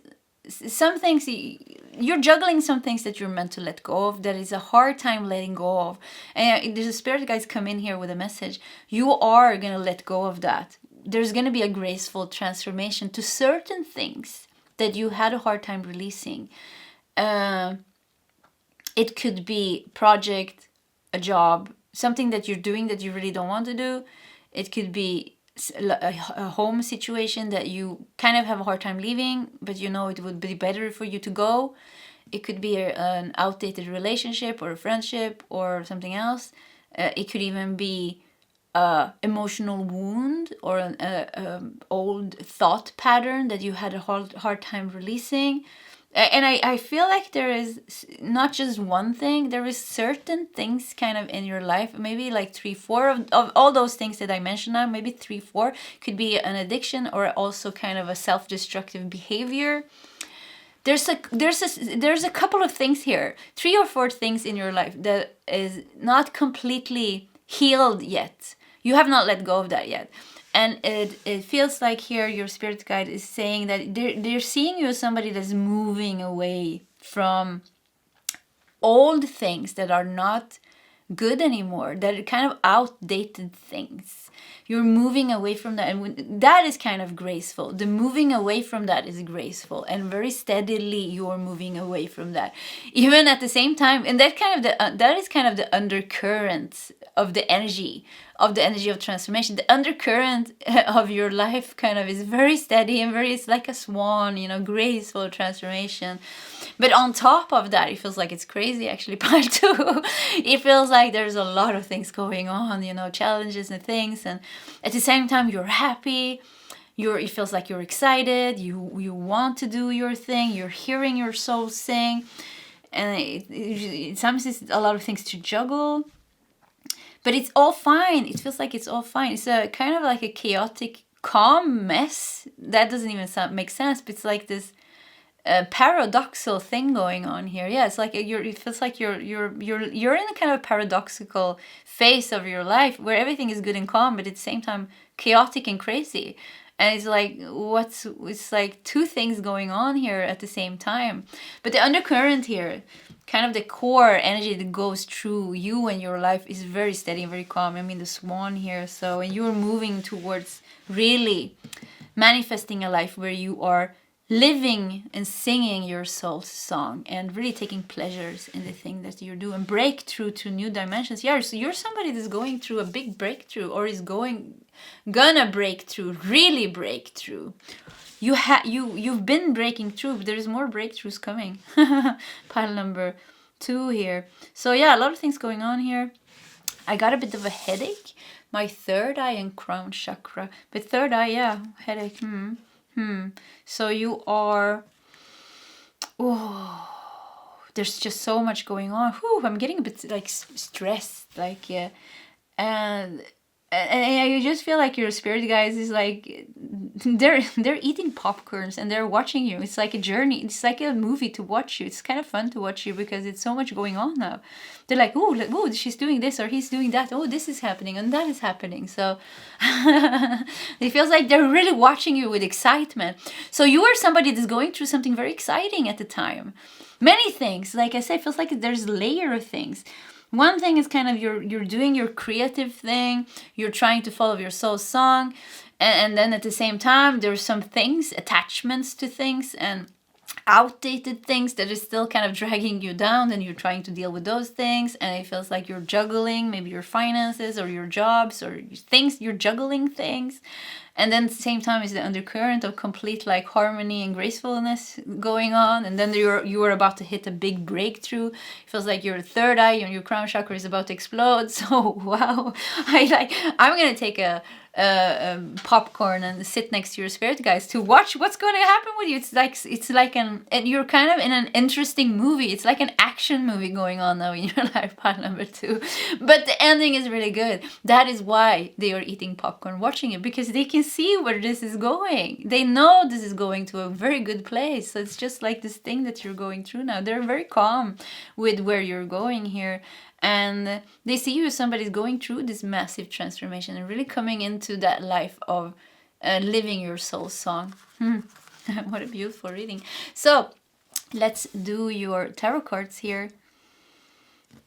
you're juggling some things that you're meant to let go of, that is a hard time letting go of. And there's a spirit guides come in here with a message. You are going to let go of that. There's going to be a graceful transformation to certain things that you had a hard time releasing. It could be project, a job, something that you're doing that you really don't want to do. It could be a home situation that you kind of have a hard time leaving, but you know it would be better for you to go. It could be an outdated relationship or a friendship or something else. It could even be emotional wound or an old thought pattern that you had a hard time releasing. And I feel like there is not just one thing, there is certain things kind of in your life, maybe like 3-4 of all those things that I mentioned now, maybe 3-4 could be an addiction or also kind of a self-destructive behavior. There's a couple of things here, 3 or 4 things in your life that is not completely healed yet. You have not let go of that yet. And it feels like here your spirit guide is saying that they're seeing you as somebody that's moving away from old things that are not good anymore, that are kind of outdated things. You're moving away from that, and that is kind of graceful. The moving away from that is graceful, and very steadily you're moving away from that. Even at the same time, and that is kind of the undercurrent of the energy of transformation. The undercurrent of your life kind of is very steady and it's like a swan, graceful transformation. But on top of that, it feels like it's crazy, actually, part 2. It feels like there's a lot of things going on, challenges and things. And at the same time, you're happy. It feels like you're excited. You want to do your thing. You're hearing your soul sing. And sometimes it's a lot of things to juggle. But it's all fine. It feels like it's all fine. It's a kind of like a chaotic, calm mess. That doesn't even make sense. But it's like this paradoxical thing going on here. Yeah, it's like it feels like you're in a kind of paradoxical phase of your life where everything is good and calm, but at the same time chaotic and crazy. And it's like it's like 2 things going on here at the same time. But the undercurrent here, kind of the core energy that goes through you and your life, is very steady and very calm. I mean, the swan here. So, and you're moving towards really manifesting a life where you are living and singing your soul's song and really taking pleasures in the thing that you do and break through to new dimensions. Yeah, so you're somebody that's going through a big breakthrough or is gonna break through, really break through. You've been breaking through, but there's more breakthroughs coming. Pile number 2 here. So yeah, a lot of things going on here. I got a bit of a headache. My third eye and crown chakra. But third eye, yeah, headache. So you are... Oh, there's just so much going on. Whew, I'm getting a bit like stressed. Like, yeah. And you just feel like your spirit guides is like they're eating popcorns and they're watching you. It's like a journey. It's like a movie to watch you. It's kind of fun to watch you because it's so much going on now. They're like, oh, she's doing this or he's doing that. Oh, this is happening and that is happening. So it feels like they're really watching you with excitement. So you are somebody that's going through something very exciting at the time. Many things, like I said, it feels like there's a layer of things. One thing is kind of you're doing your creative thing, you're trying to follow your soul song, and then at the same time there's some things, attachments to things and outdated things that is still kind of dragging you down, and you're trying to deal with those things, and it feels like you're juggling maybe your finances or your jobs or things, you're juggling things. And then at the same time is the undercurrent of complete like harmony and gracefulness going on. And then you are about to hit a big breakthrough. It feels like your third eye and your crown chakra is about to explode. So wow, I'm gonna take a popcorn and sit next to your spirit guides to watch what's going to happen with you. It's like and you're kind of in an interesting movie. It's like an action movie going on now in your life, part number 2. But the ending is really good. That is why they are eating popcorn watching it, because they can see where this is going. They know this is going to a very good place. So it's just like this thing that you're going through now. They're very calm with where you're going here. And they see you as somebody going through this massive transformation and really coming into that life of living your soul song. What a beautiful reading. So let's do your tarot cards here.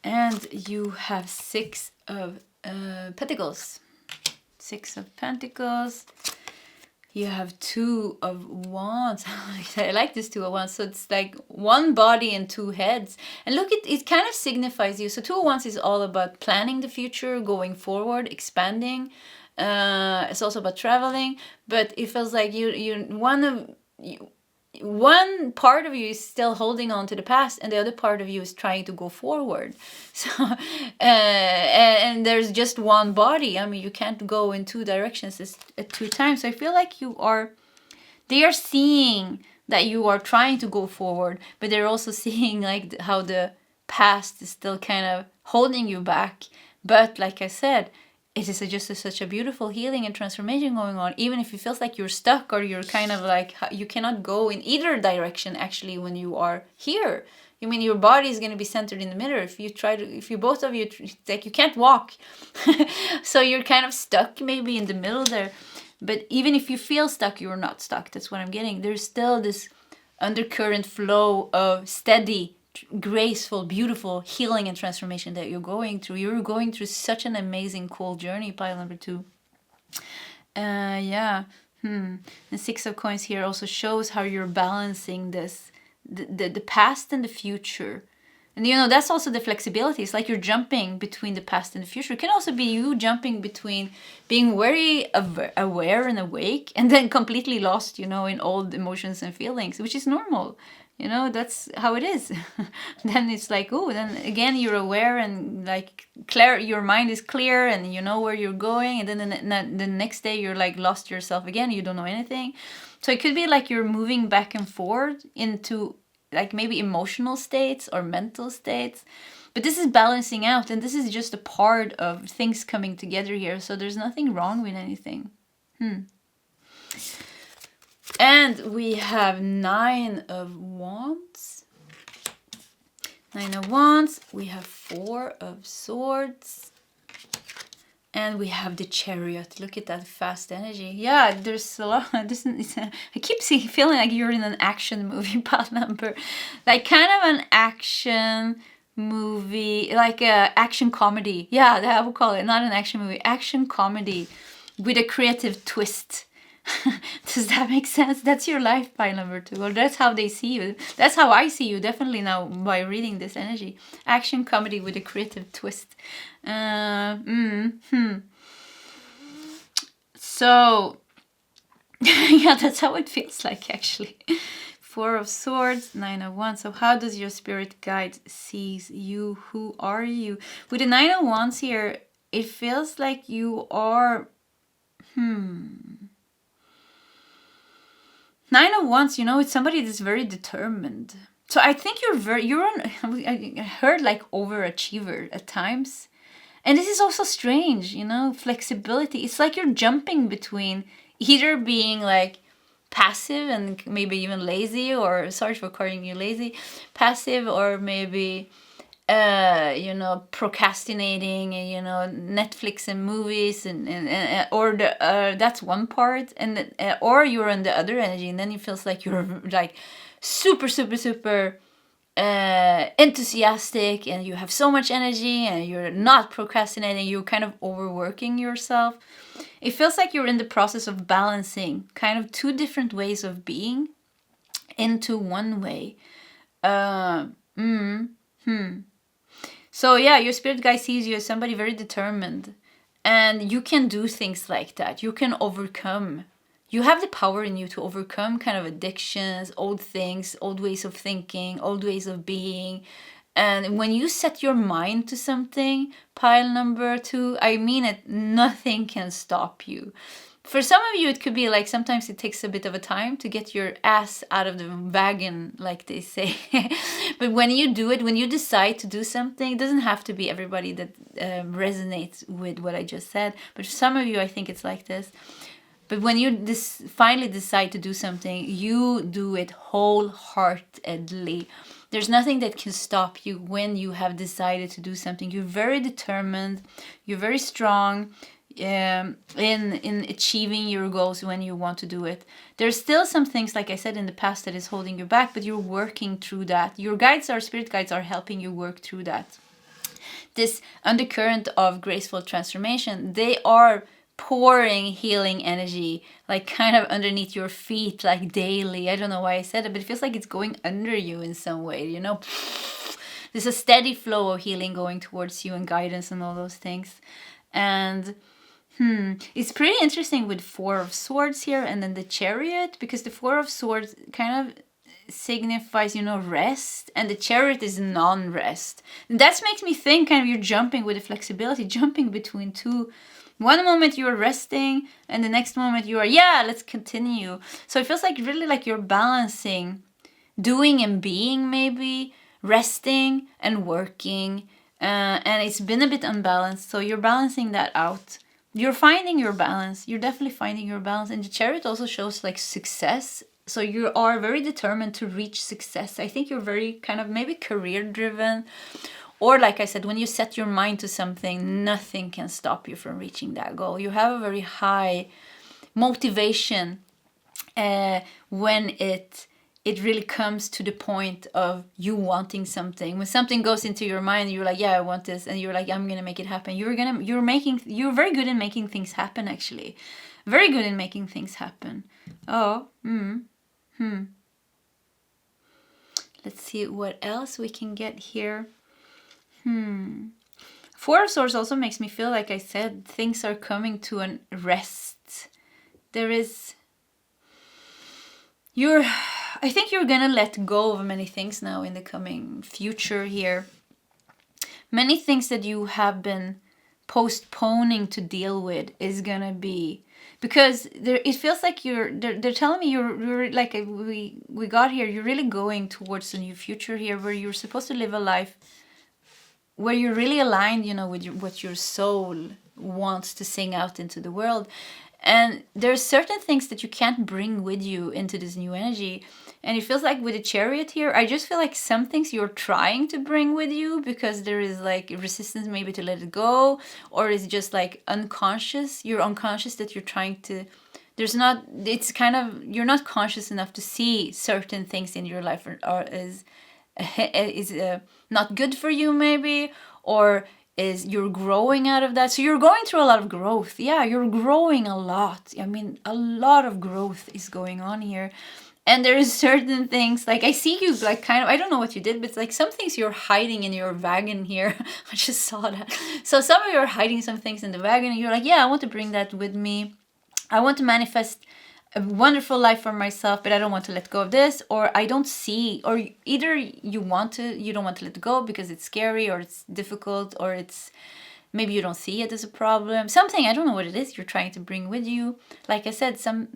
And you have 6 of Pentacles. 6 of Pentacles. You have Two of Wands. I like this Two of Wands. So it's like one body and two heads. And look, it kind of signifies you. So Two of Wands is all about planning the future, going forward, expanding. It's also about traveling. But it feels like one part of you is still holding on to the past, and the other part of you is trying to go forward. So and there's just one body. I mean, you can't go in two directions at two times. So I feel like they are seeing that you are trying to go forward, but they're also seeing like how the past is still kind of holding you back. But like I said, it is just such a beautiful healing and transformation going on, even if it feels like you're stuck or you're kind of like you cannot go in either direction actually when you are here. I mean, your body is going to be centered in the middle. If you both of you, like, you can't walk. So you're kind of stuck maybe in the middle there. But even if you feel stuck, you're not stuck. That's what I'm getting. There's still this undercurrent flow of steady, graceful, beautiful healing and transformation that you're going through. You're going through such an amazing, cool journey, pile number 2. Yeah. The Six of Coins here also shows how you're balancing this, the past and the future. And that's also the flexibility. It's like you're jumping between the past and the future. It can also be you jumping between being very aware and awake and then completely lost, in old emotions and feelings, which is normal. That's how it is. Then it's like, then again, you're aware and like clear, your mind is clear and you know where you're going. And then the next day you're like lost yourself again. You don't know anything. So it could be like you're moving back and forth into like maybe emotional states or mental states. But this is balancing out, and this is just a part of things coming together here. So there's nothing wrong with anything. And we have Nine of Wands. Nine of Wands. We have Four of Swords. And we have the Chariot. Look at that fast energy. Yeah, there's a lot. I keep feeling like you're in an action movie, pile number. Like kind of an action movie, like a action comedy. Yeah, I would call it. Not an action movie. Action comedy with a creative twist. Does that make sense? That's your life, pile number 2. Or that's how they see you. That's how I see you, definitely now by reading this energy. Action comedy with a creative twist. So, yeah, that's how it feels like actually. Four of Swords, Nine of Wands. So how does your spirit guide sees you? Who are you? With the Nine of Wands here, it feels like you are... Nine of Wands, it's somebody that's very determined. So I think I heard like overachiever at times. And this is also strange, flexibility. It's like you're jumping between either being like passive and maybe even lazy, or sorry for calling you lazy, passive, or maybe procrastinating, Netflix and movies, and or that's one part, and or you're on the other energy, and then it feels like you're like super enthusiastic, and you have so much energy, and you're not procrastinating. You're kind of overworking yourself. It feels like you're in the process of balancing kind of two different ways of being into one way. So yeah, your spirit guide sees you as somebody very determined, and you can do things like that. You can overcome. You have the power in you to overcome kind of addictions, old things, old ways of thinking, old ways of being. And when you set your mind to something, pile number 2, I mean it, nothing can stop you. For some of you, it could be like sometimes it takes a bit of a time to get your ass out of the wagon, like they say. But when you do it, when you decide to do something, it doesn't have to be everybody that resonates with what I just said. But for some of you, I think it's like this. But when you finally decide to do something, you do it wholeheartedly. There's nothing that can stop you when you have decided to do something. You're very determined. You're very strong in achieving your goals when you want to do it. There's still some things, like I said, in the past that is holding you back, but you're working through that. Your spirit guides are helping you work through that. This undercurrent of graceful transformation, they are pouring healing energy, like kind of underneath your feet, like daily. I don't know why I said it, but it feels like it's going under you in some way, you know. There's a steady flow of healing going towards you and guidance and all those things. And it's pretty interesting with Four of Swords here and then the Chariot, because the Four of Swords kind of signifies, you know, rest, and the Chariot is non-rest. And that makes me think kind of you're jumping with the flexibility, jumping between two. One moment you're resting and the next moment you are, yeah, let's continue. So it feels like really like you're balancing doing and being, maybe resting and working, and it's been a bit unbalanced, so you're balancing that out. You're finding your balance. You're definitely finding your balance. And the Chariot also shows like success. So you are very determined to reach success. I think you're very kind of maybe career driven. Or like I said, when you set your mind to something, nothing can stop you from reaching that goal. You have a very high motivation when it really comes to the point of you wanting something. When something goes into your mind, you're like, yeah, I want this, and you're like, I'm gonna make it happen. You're very good in making things happen, actually. Very good in making things happen. Let's see what else we can get here. Four of Swords also makes me feel, like I said, things are coming to an rest. I think you're gonna let go of many things now in the coming future here. Many things that you have been postponing to deal with is gonna be, because it feels like they're telling me you're like, we got here, you're really going towards a new future here where you're supposed to live a life where you're really aligned, you know, with what your soul wants to sing out into the world. And there's certain things that you can't bring with you into this new energy. And it feels like with the Chariot here, I just feel like some things you're trying to bring with you because there is like resistance maybe to let it go, or it's just like unconscious. You're unconscious that you're trying to, it's kind of, you're not conscious enough to see certain things in your life is not good for you maybe, or is you're growing out of that. So you're going through a lot of growth. Yeah, you're growing a lot. I mean, a lot of growth is going on here. And there is certain things, like I see you like kind of, I don't know what you did, but it's like some things you're hiding in your wagon here. I just saw that. So some of you are hiding some things in the wagon and you're like, yeah, I want to bring that with me. I want to manifest a wonderful life for myself, but I don't want to let go of this, or I don't see, or either you don't want to let go because it's scary or it's difficult, or it's maybe you don't see it as a problem. Something, I don't know what it is you're trying to bring with you. Like I said, some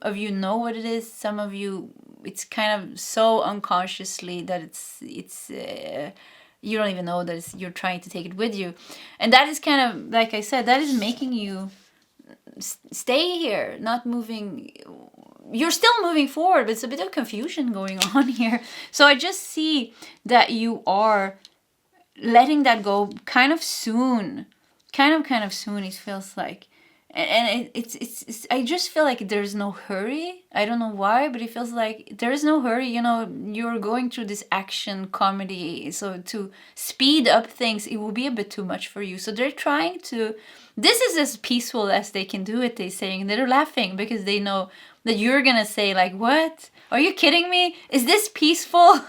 of you know what it is. Some of you, it's kind of so unconsciously that it's you don't even know that you're trying to take it with you. And that is kind of, like I said, that is making you stay here, not moving. You're still moving forward, but it's a bit of confusion going on here. So I just see that you are letting that go kind of soon. Kind of soon, it feels like. And it's I just feel like there's no hurry. I don't know why, but it feels like there is no hurry. You know, you're going through this action comedy, so to speed up things, it will be a bit too much for you. So they're trying to, this is as peaceful as they can do it, they're saying. They're laughing because they know that you're gonna say like, what? Are you kidding me? Is this peaceful?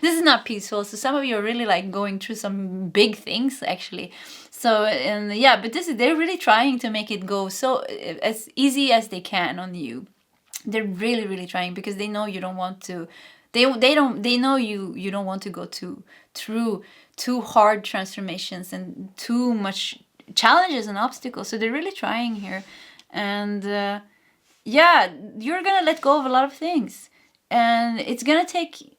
This is not peaceful. So some of you are really like going through some big things actually. So, and yeah, but they're really trying to make it go so as easy as they can on you. They're really, really trying because they know you don't want to, they know you don't want to go through too hard transformations and too much challenges and obstacles. So they're really trying here. And yeah, you're going to let go of a lot of things. And it's going to take,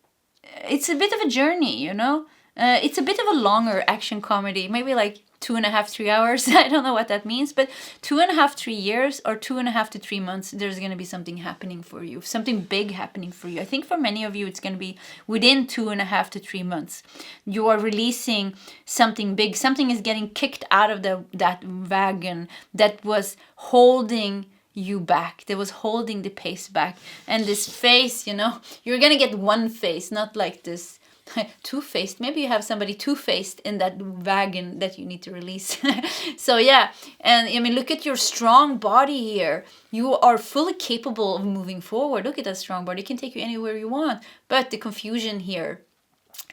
it's a bit of a journey, you know? It's a bit of a longer action comedy, maybe like 2.5, 3 hours. I don't know what that means, but 2.5, 3 years, or 2.5 to 3 months, there's going to be something happening for you, something big happening for you. I think for many of you, it's going to be within 2.5 to 3 months. You are releasing something big. Something is getting kicked out of that wagon that was holding you back, that was holding the pace back. And this face, you know, you're going to get one face, not like this two-faced. Maybe you have somebody two-faced in that wagon that you need to release. So yeah, and I mean, look at your strong body here. You are fully capable of moving forward. Look at that strong body. It can take you anywhere you want. But the confusion here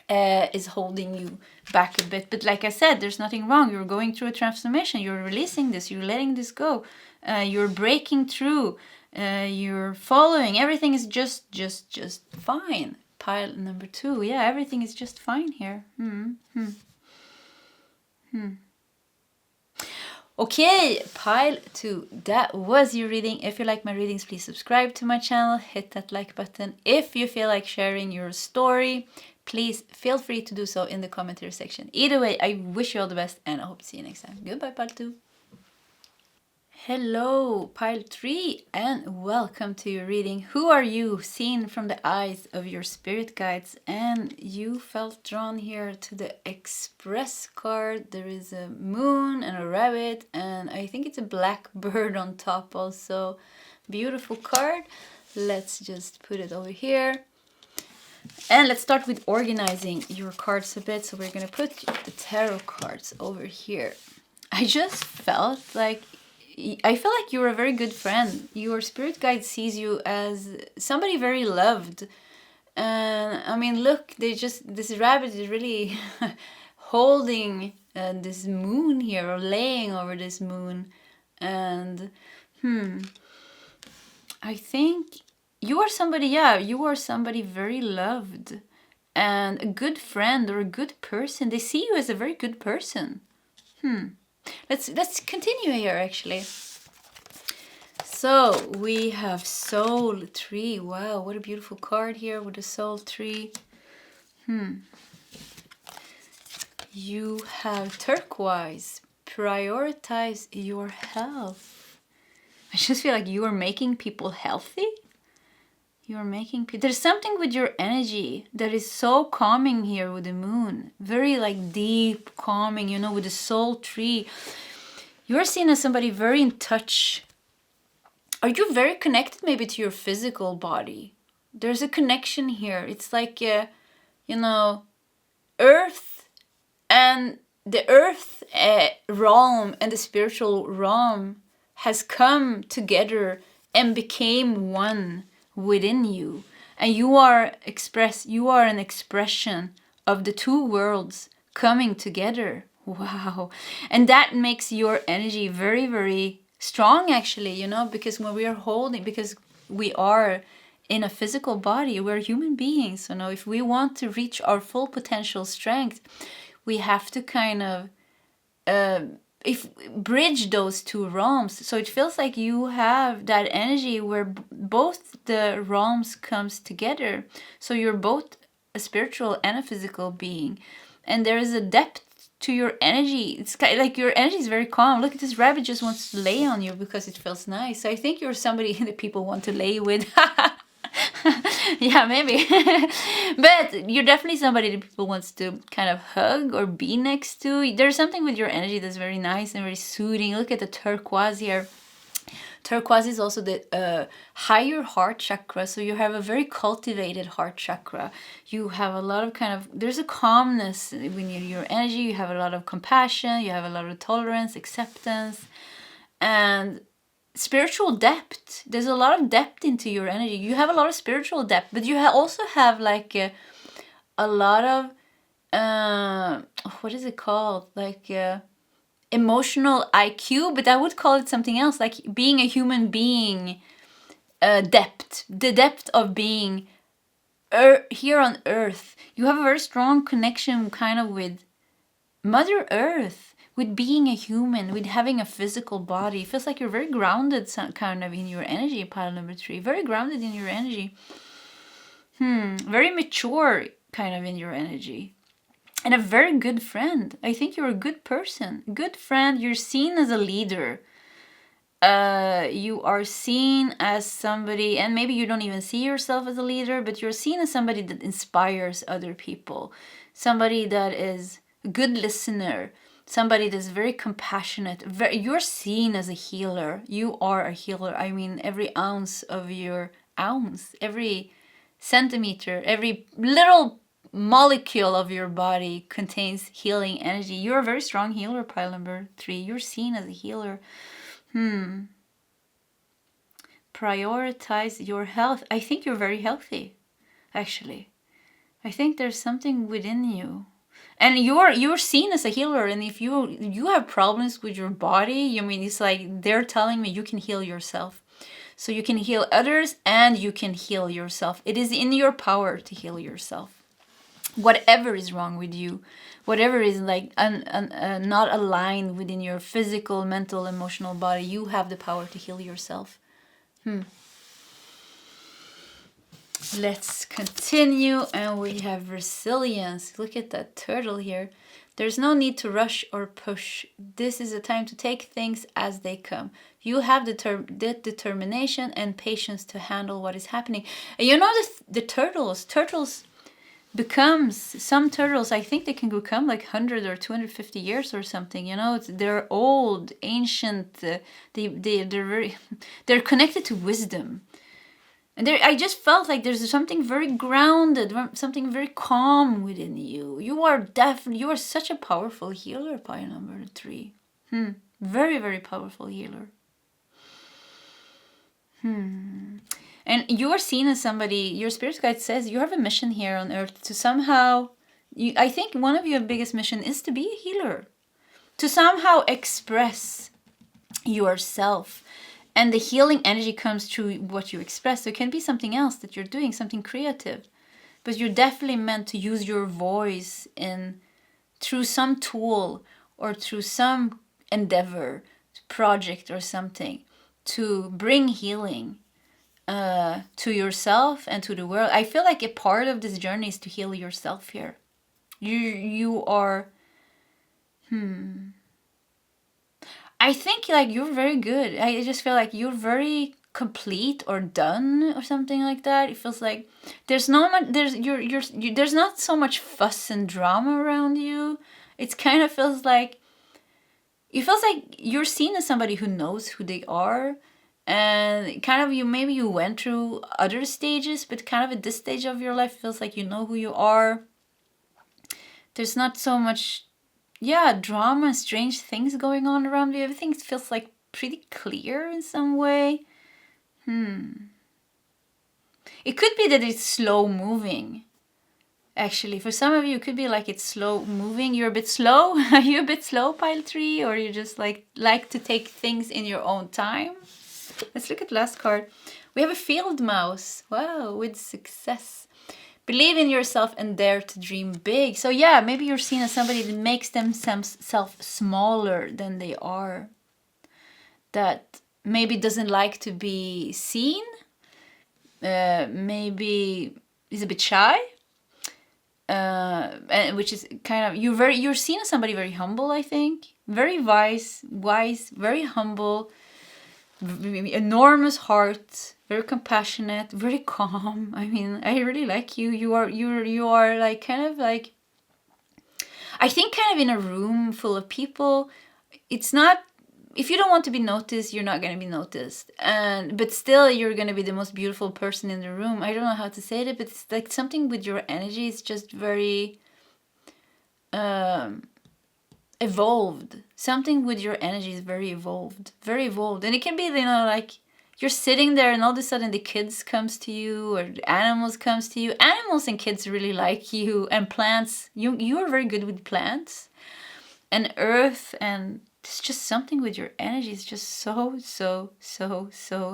is holding you back a bit. But like I said, there's nothing wrong. You're going through a transformation. You're releasing this. You're letting this go. You're breaking through. You're following. Everything is just fine. Pile number 2. Yeah, everything is just fine here. Okay, pile 2. That was your reading. If you like my readings, please subscribe to my channel. Hit that like button. If you feel like sharing your story, please feel free to do so in the commentary section. Either way, I wish you all the best and I hope to see you next time. Goodbye, pile 2. Hello, pile 3, and welcome to your reading. Who are you, seen from the eyes of your spirit guides? And you felt drawn here to the Express card. There is a moon and a rabbit, and I think it's a black bird on top also. Beautiful card. Let's just put it over here. And let's start with organizing your cards a bit. So we're going to put the tarot cards over here. I just felt like you're a very good friend. Your spirit guide sees you as somebody very loved. And I mean, look, this rabbit is really holding this moon here, or laying over this moon. And I think you are somebody, you are somebody very loved and a good friend or a good person. They see you as a very good person. Let's continue here, actually. So we have Soul Tree. Wow, what a beautiful card here with the Soul Tree. You have Turquoise. Prioritize your health. I just feel like you are making people healthy. You're making people... There's something with your energy that is so calming here with the moon. Very like deep calming, you know, with the Soul Tree. You're seen as somebody very in touch. Are you very connected maybe to your physical body? There's a connection here. It's like, you know, Earth and the Earth realm and the spiritual realm has come together and became one within you, and you are an expression of the two worlds coming together. Wow. And that makes your energy very, very strong, actually, you know, because when we are because we are in a physical body, we're human beings, you know. If we want to reach our full potential strength, we have to kind of bridge those two realms. So it feels like you have that energy where both the realms comes together. So you're both a spiritual and a physical being, and there is a depth to your energy. It's kind of like your energy is very calm. Look at this rabbit, just wants to lay on you because it feels nice. So I think you're somebody that people want to lay with. Yeah, maybe. But you're definitely somebody that people wants to kind of hug or be next to. There's something with your energy that's very nice and very soothing. Look at the turquoise here. Turquoise is also the higher heart chakra. So you have a very cultivated heart chakra. You have a lot of there's a calmness when your energy. You have a lot of compassion. You have a lot of tolerance, acceptance, and spiritual depth. There's a lot of depth into your energy. You have a lot of spiritual depth, but you also have like a lot of what is it called, like emotional IQ, but I would call it something else, like being a human being, depth, the depth of being here on earth. You have a very strong connection kind of with Mother Earth, with being a human, with having a physical body. It feels like you're very grounded kind of in your energy, pile number 3. Very grounded in your energy. Very mature kind of in your energy. And a very good friend. I think you're a good person. Good friend. You're seen as a leader. You are seen as somebody, and maybe you don't even see yourself as a leader, but you're seen as somebody that inspires other people. Somebody that is a good listener. Somebody that's very compassionate. You're seen as a healer. You are a healer. I mean, every ounce of your ounce, every centimeter, every little molecule of your body contains healing energy. You're a very strong healer, pile number 3. You're seen as a healer. Prioritize your health. I think you're very healthy, actually. I think there's something within you. And you're seen as a healer, and if you have problems with your body, I mean, it's like they're telling me you can heal yourself. So you can heal others and you can heal yourself. It is in your power to heal yourself. Whatever is wrong with you, whatever is like not aligned within your physical, mental, emotional body, you have the power to heal yourself. Let's continue, and we have resilience. Look at that turtle here. There's no need to rush or push. This is a time to take things as they come. You have the determination and patience to handle what is happening. And you know the turtles becomes, some turtles, I think they can become like 100 or 250 years or something. You know, they're old, ancient. They're connected to wisdom. And I just felt like there's something very grounded, something very calm within you. You are such a powerful healer, pile number 3. Very, very powerful healer. And you are seen as somebody, your spirit guide says you have a mission here on earth to somehow, I think one of your biggest mission is to be a healer. To somehow express yourself. And the healing energy comes through what you express. So it can be something else that you're doing, something creative. But you're definitely meant to use your voice through some tool or through some endeavor, project or something, to bring healing to yourself and to the world. I feel like a part of this journey is to heal yourself here. You are... I think like you're very good. I just feel like you're very complete or done or something like that. It feels like there's not so much fuss and drama around you. It kind of feels like you're seen as somebody who knows who they are, and kind of maybe you went through other stages, but kind of at this stage of your life, it feels like you know who you are. There's not so much drama and strange things going on around you. Everything feels like pretty clear in some way. It could be that it's slow moving. Actually, for some of you, it could be like it's slow moving. You're a bit slow. Are you a bit slow, pile 3? Or you just like to take things in your own time? Let's look at the last card. We have a field mouse. Wow, with success. Believe in yourself and dare to dream big. So yeah, maybe you're seen as somebody that makes themselves smaller than they are. That maybe doesn't like to be seen. Maybe is a bit shy. And which is kind of you're seen as somebody very humble. I think very wise, very humble, enormous heart. Very compassionate, very calm. I mean, I really like you. You are like kind of like, I think kind of in a room full of people. It's not, if you don't want to be noticed, you're not going to be noticed. But still, you're going to be the most beautiful person in the room. I don't know how to say it, but it's like something with your energy is just very evolved. Something with your energy is very evolved. Very evolved. And it can be, like, you're sitting there and all of a sudden the kids comes to you or the animals comes to you. Animals and kids really like you, and plants. You are very good with plants and earth, and it's just something with your energy. It's just so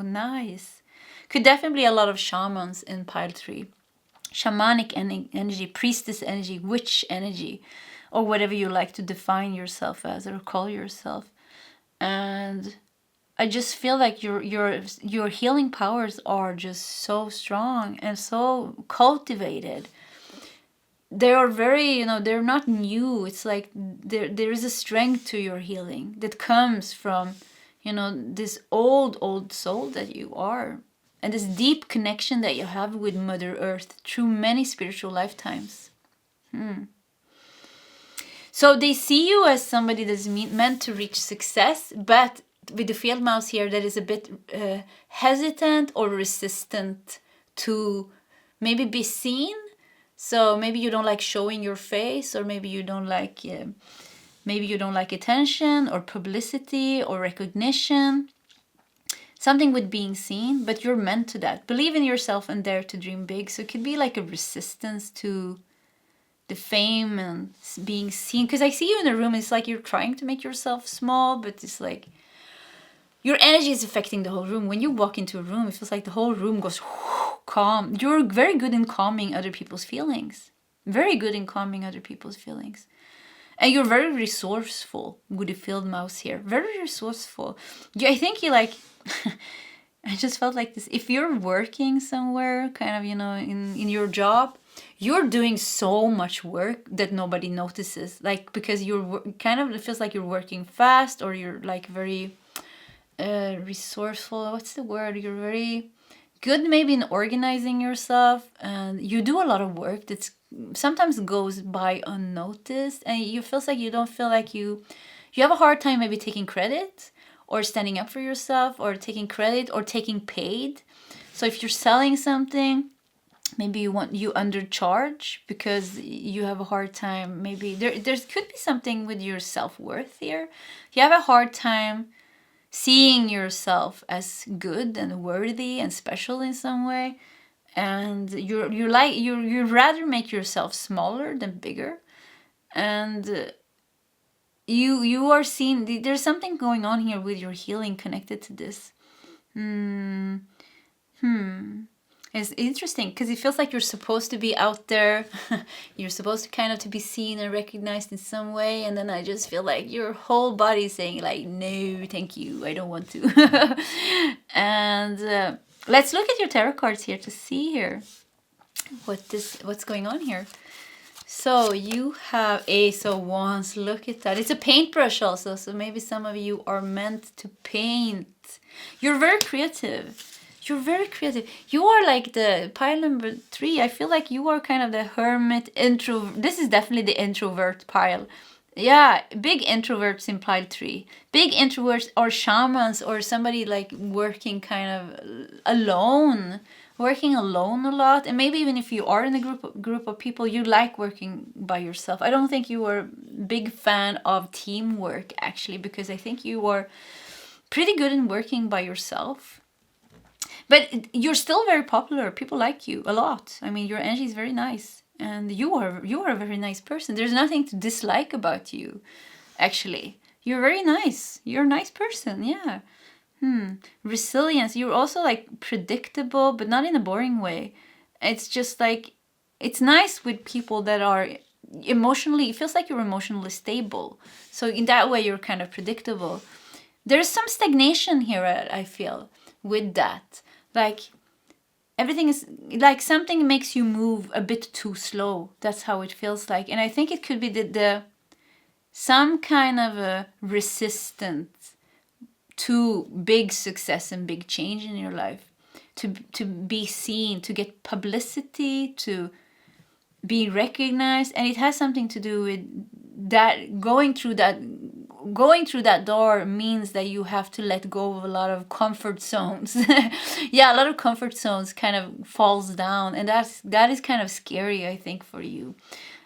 nice. Could definitely be a lot of shamans in pile 3. Shamanic energy, priestess energy, witch energy, or whatever you like to define yourself as or call yourself. And I just feel like your healing powers are just so strong and so cultivated. They are very, they're not new. It's like there is a strength to your healing that comes from, this old soul that you are. And this deep connection that you have with Mother Earth through many spiritual lifetimes. So they see you as somebody that's meant to reach success, but with the field mouse here, that is a bit hesitant or resistant to maybe be seen, So maybe you don't like showing your face, or maybe you don't like attention or publicity or recognition. Something with being seen, but you're meant to that. Believe in yourself and dare to dream big. So it could be like a resistance to the fame and being seen. Because I see you in a room, it's like you're trying to make yourself small, but it's like your energy is affecting the whole room. When you walk into a room, it feels like the whole room goes calm. You're very good in calming other people's feelings. Very good in calming other people's feelings. And you're very resourceful with the field mouse here. Very resourceful. I think you like... I just felt like this. If you're working somewhere, kind of, in your job, you're doing so much work that nobody notices. Like, because you're kind of, it feels like you're working fast, or you're like very resourceful. What's the word? You're very good maybe in organizing yourself, and you do a lot of work that's sometimes goes by unnoticed, and you feels like you don't feel like you have a hard time maybe taking credit or standing up for yourself or taking credit or taking paid. So if you're selling something, maybe you undercharge because you have a hard time. Maybe there could be something with your self-worth here. You have a hard time seeing yourself as good and worthy and special in some way, and you rather make yourself smaller than bigger, and you are seen. There's something going on here with your healing connected to this. It's interesting because it feels like you're supposed to be out there. You're supposed to kind of to be seen and recognized in some way, and then I just feel like your whole body is saying like, no, thank you, I don't want to. And let's look at your tarot cards here to see here what's going on here. So you have Ace of Wands. Look at that. It's a paintbrush also. So maybe some of you are meant to paint. You're very creative. You're very creative. You are like the pile number 3. I feel like you are kind of the hermit introvert. This is definitely the introvert pile. Yeah, big introverts in pile 3. Big introverts or shamans or somebody like working kind of alone. Working alone a lot, and maybe even if you are in a group of people, you like working by yourself. I don't think you are a big fan of teamwork, actually, because I think you are pretty good in working by yourself. But you're still very popular. People like you a lot. I mean, your energy is very nice, and you are a very nice person. There's nothing to dislike about you, actually. You're very nice. You're a nice person, yeah. Resilience. You're also like predictable, but not in a boring way. It's just like, it's nice with people that are emotionally, it feels like you're emotionally stable. So in that way, you're kind of predictable. There's some stagnation here, I feel, with that. Like, everything is, like something makes you move a bit too slow. That's how it feels like. And I think it could be the some kind of a resistance to big success and big change in your life, to be seen, to get publicity, to be recognized. And it has something to do with that. Going through that door means that you have to let go of a lot of comfort zones. Yeah, a lot of comfort zones kind of falls down, and that is kind of scary, I think, for you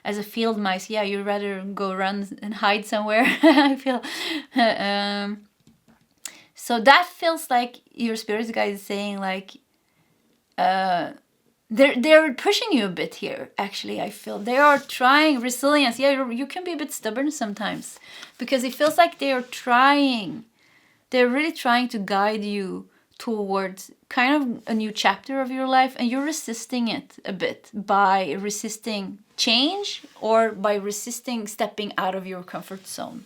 as a field mice. Yeah, you'd rather go run and hide somewhere. I feel so that feels like your spirit guide is saying like, they're pushing you a bit here. Actually, I feel they are trying resilience. Yeah, you can be a bit stubborn sometimes, because it feels like they are trying. They're really trying to guide you towards kind of a new chapter of your life, and you're resisting it a bit by resisting change or by resisting stepping out of your comfort zone.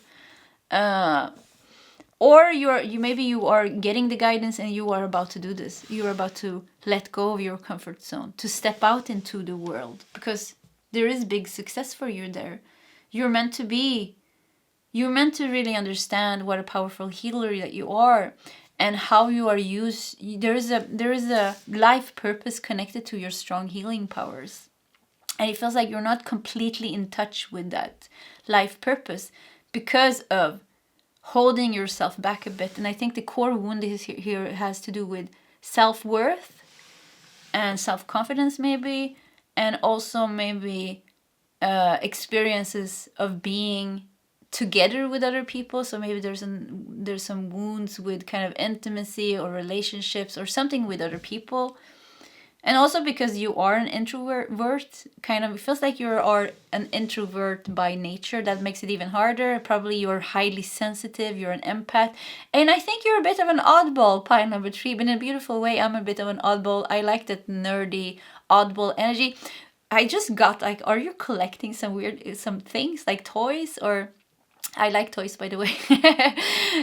Or maybe you are getting the guidance and you are about to do this. You are about to let go of your comfort zone, to step out into the world, because there is big success for you there. You're meant to really understand what a powerful healer that you are, and how you are used. There is a life purpose connected to your strong healing powers. And it feels like you're not completely in touch with that life purpose because of holding yourself back a bit. And I think the core wound here has to do with self-worth and self-confidence maybe, and also maybe experiences of being together with other people. So maybe there's some wounds with kind of intimacy or relationships or something with other people. And also because you are an introvert, kind of, it feels like you are an introvert by nature. That makes it even harder. Probably you're highly sensitive, you're an empath. And I think you're a bit of an oddball, pile number 3, but in a beautiful way. I'm a bit of an oddball. I like that nerdy, oddball energy. I just got like, are you collecting some things like toys or... I like toys, by the way.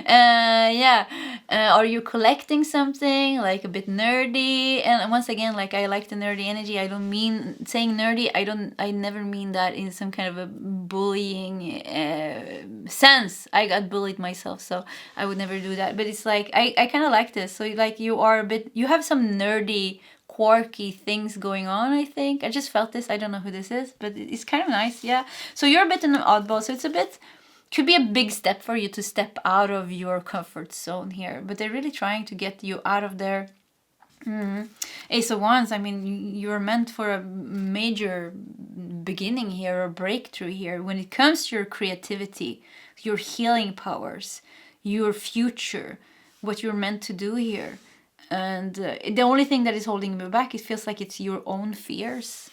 Yeah. Are you collecting something like a bit nerdy? And once again, like, I like the nerdy energy. I don't mean saying nerdy. I never mean that in some kind of a bullying sense. I got bullied myself, so I would never do that. But it's like, I kind of like this. So like, you have some nerdy, quirky things going on, I think. I just felt this. I don't know who this is, but it's kind of nice. Yeah. So you're a bit an oddball. So it's a bit... could be a big step for you to step out of your comfort zone here, but they're really trying to get you out of there. Ace of Wands, I mean, you're meant for a major beginning here, or breakthrough here, when it comes to your creativity, your healing powers, your future, what you're meant to do here. And the only thing that is holding you back, it feels like it's your own fears.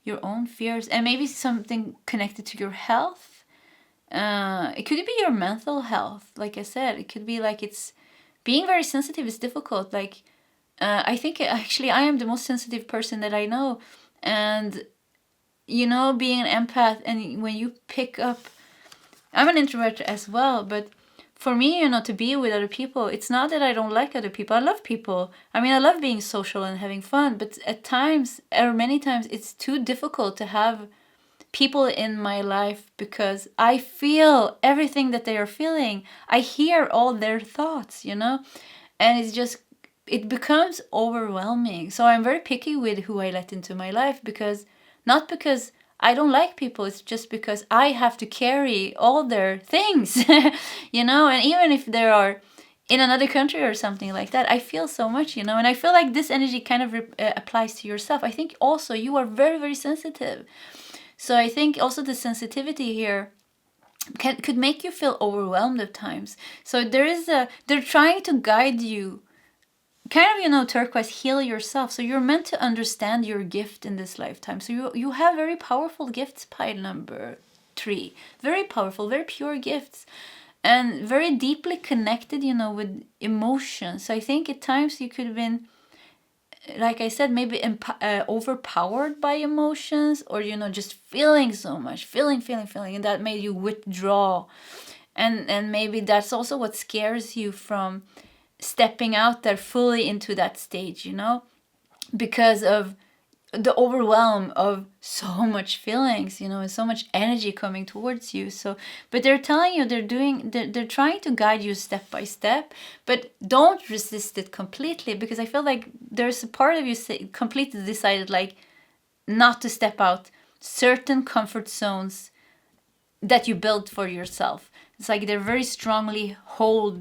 Your own fears, and maybe something connected to your health. It could be your mental health. Like I said, it could be like, it's being very sensitive is difficult. Like, I think actually I am the most sensitive person that I know. And, you know, being an empath, and when you pick up, I'm an introvert as well, but for me, you know, to be with other people, it's not that I don't like other people. I love people. I mean, I love being social and having fun, but at times, or many times, it's too difficult to have people in my life because I feel everything that they are feeling. I hear all their thoughts, you know, and it's just, it becomes overwhelming. So I'm very picky with who I let into my life, because not because I don't like people, it's just because I have to carry all their things, you know, and even if they are in another country or something like that, I feel so much, you know, and I feel like this energy kind of applies to yourself. I think also you are very, very sensitive. So I think also the sensitivity here could make you feel overwhelmed at times. So they're trying to guide you, kind of, you know, turquoise, heal yourself. So you're meant to understand your gift in this lifetime. So you have very powerful gifts, pile number 3. Very powerful, very pure gifts. And very deeply connected, you know, with emotions. So I think at times you could have been, like I said, maybe overpowered by emotions, or, you know, just feeling so much, feeling, and that made you withdraw. And maybe that's also what scares you from stepping out there fully into that stage, you know, because of the overwhelm of so much feelings, you know, and so much energy coming towards you. So, but they're telling you, they're trying to guide you step by step, but don't resist it completely, because I feel like there's a part of you completely decided, like, not to step out certain comfort zones that you built for yourself. It's like they're very strongly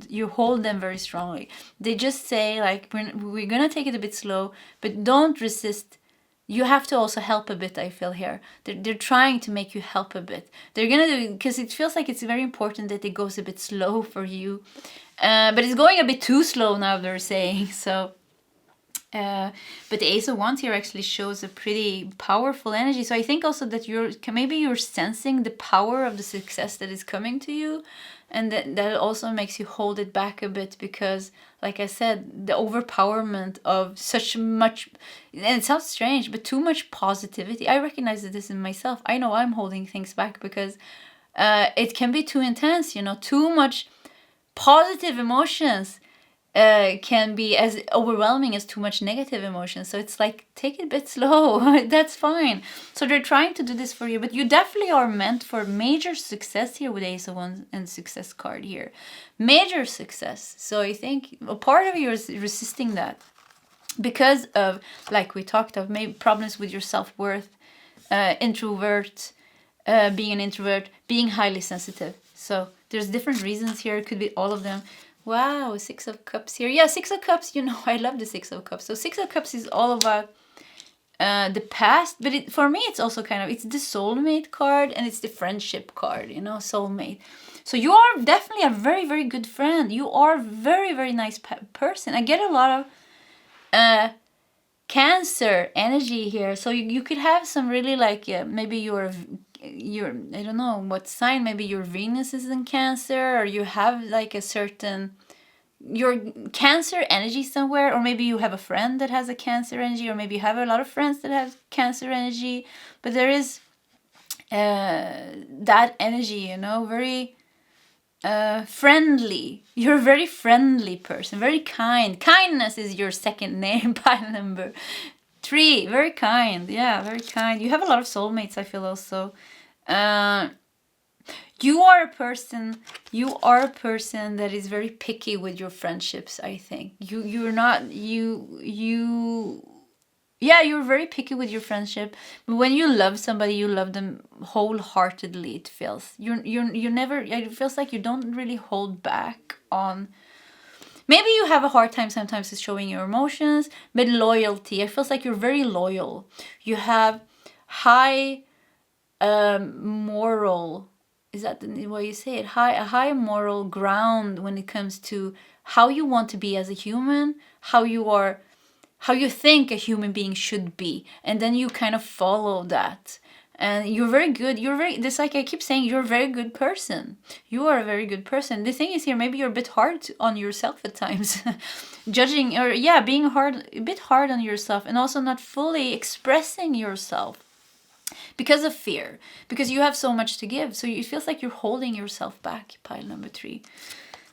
you hold them very strongly. They just say, like, we're gonna take it a bit slow, but don't resist. You have to also help a bit, I feel here. They're trying to make you help a bit. They're gonna do, because it feels like it's very important that it goes a bit slow for you. But it's going a bit too slow now, they're saying. So, but the Ace of Wands here actually shows a pretty powerful energy. So I think also that maybe you're sensing the power of the success that is coming to you. And that also makes you hold it back a bit, because, like I said, the overpowerment of such much, and it sounds strange, but too much positivity. I recognize this in myself. I know I'm holding things back because it can be too intense, you know, too much positive emotions can be as overwhelming as too much negative emotion. So it's like, take it a bit slow. That's fine. So they're trying to do this for you, but you definitely are meant for major success here with Ace of Wands and Success card here. Major success. So I think a part of you is resisting that because of, like we talked of, maybe problems with your self-worth, introvert, being an introvert, being highly sensitive. So there's different reasons here. It could be all of them. Wow, 6 of Cups here. Yeah, 6 of Cups, you know, I love the 6 of Cups. So 6 of Cups is all about the past, but for me it's also kind of, it's the soulmate card and it's the friendship card, you know, soulmate. So you are definitely a very, very good friend. You are a very, very nice person. I get a lot of Cancer energy here. So you could have some really like, maybe you're I don't know what sign, maybe your Venus is in Cancer, or you have like a certain, your Cancer energy somewhere, or maybe you have a friend that has a Cancer energy, or maybe you have a lot of friends that have Cancer energy. But there is that energy, you know, very friendly. You're a very friendly person, very kind. Kindness is your second name, pile number 3. Very kind. Yeah, very kind. You have a lot of soulmates, I feel also. You are a person that is very picky with your friendships, I think. You're very picky with your friendship. But when you love somebody, you love them wholeheartedly, it feels. You never, it feels like you don't really hold back on. Maybe you have a hard time sometimes showing your emotions, but loyalty, it feels like you're very loyal. You have high moral, is that the way you say it? A high moral ground when it comes to how you want to be as a human, how you think a human being should be, and then you kind of follow that. And you're very good. Just like I keep saying, you're a very good person. You are a very good person. The thing is here, maybe you're a bit hard on yourself at times. Judging, or being a bit hard on yourself, and also not fully expressing yourself because of fear, because you have so much to give. So it feels like you're holding yourself back, pile number 3.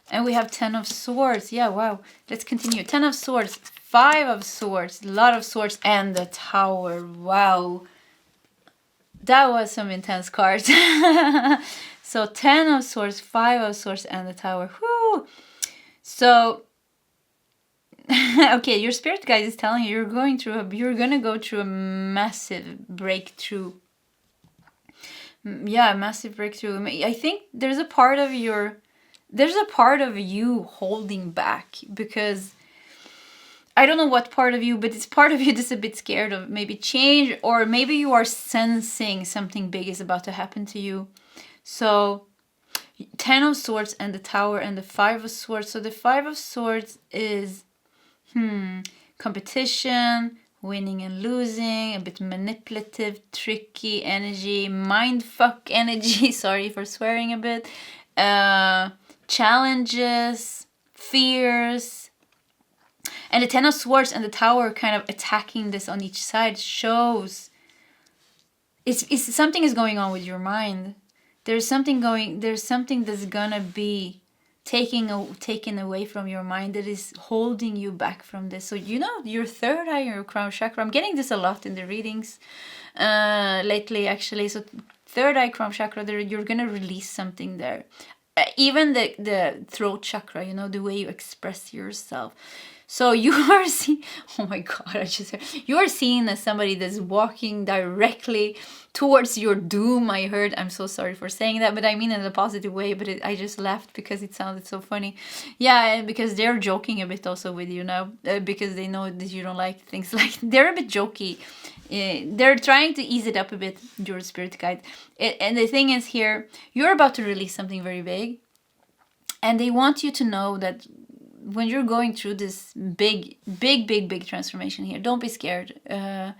And we have 10 of Swords. Yeah, wow. Let's continue. 10 of Swords, 5 of Swords, a lot of Swords, and the Tower. Wow. That was some intense cards. So 10 of Swords, 5 of Swords, and the Tower. Whoo! So, okay, your spirit guide is telling you you're going to go through a massive breakthrough. Yeah, massive breakthrough. I think there's a part of you holding back, because I don't know what part of you, but it's part of you that's a bit scared of maybe change, or maybe you are sensing something big is about to happen to you. So 10 of Swords and the Tower and the 5 of Swords. So the 5 of Swords is competition, winning and losing, a bit manipulative, tricky energy, mindfuck energy, sorry for swearing a bit, challenges, fears. And the 10 of Swords and the Tower kind of attacking this on each side shows it's something is going on with your mind. There's something that's gonna be taken away from your mind, that is holding you back from this. So your third eye, your crown chakra, I'm getting this a lot in the readings lately actually. So third eye, crown chakra, you're gonna release something there. Even the throat chakra, the way you express yourself. So you are seeing, oh my God, you are seen as somebody that's walking directly towards your doom. I'm so sorry for saying that, but I mean in a positive way, but I just laughed because it sounded so funny. Yeah, because they're joking a bit also with you now, because they know that you don't like things like, they're a bit jokey. They're trying to ease it up a bit, your spirit guide. And the thing is here, you're about to release something very big, and they want you to know that when you're going through this big transformation here, don't be scared. I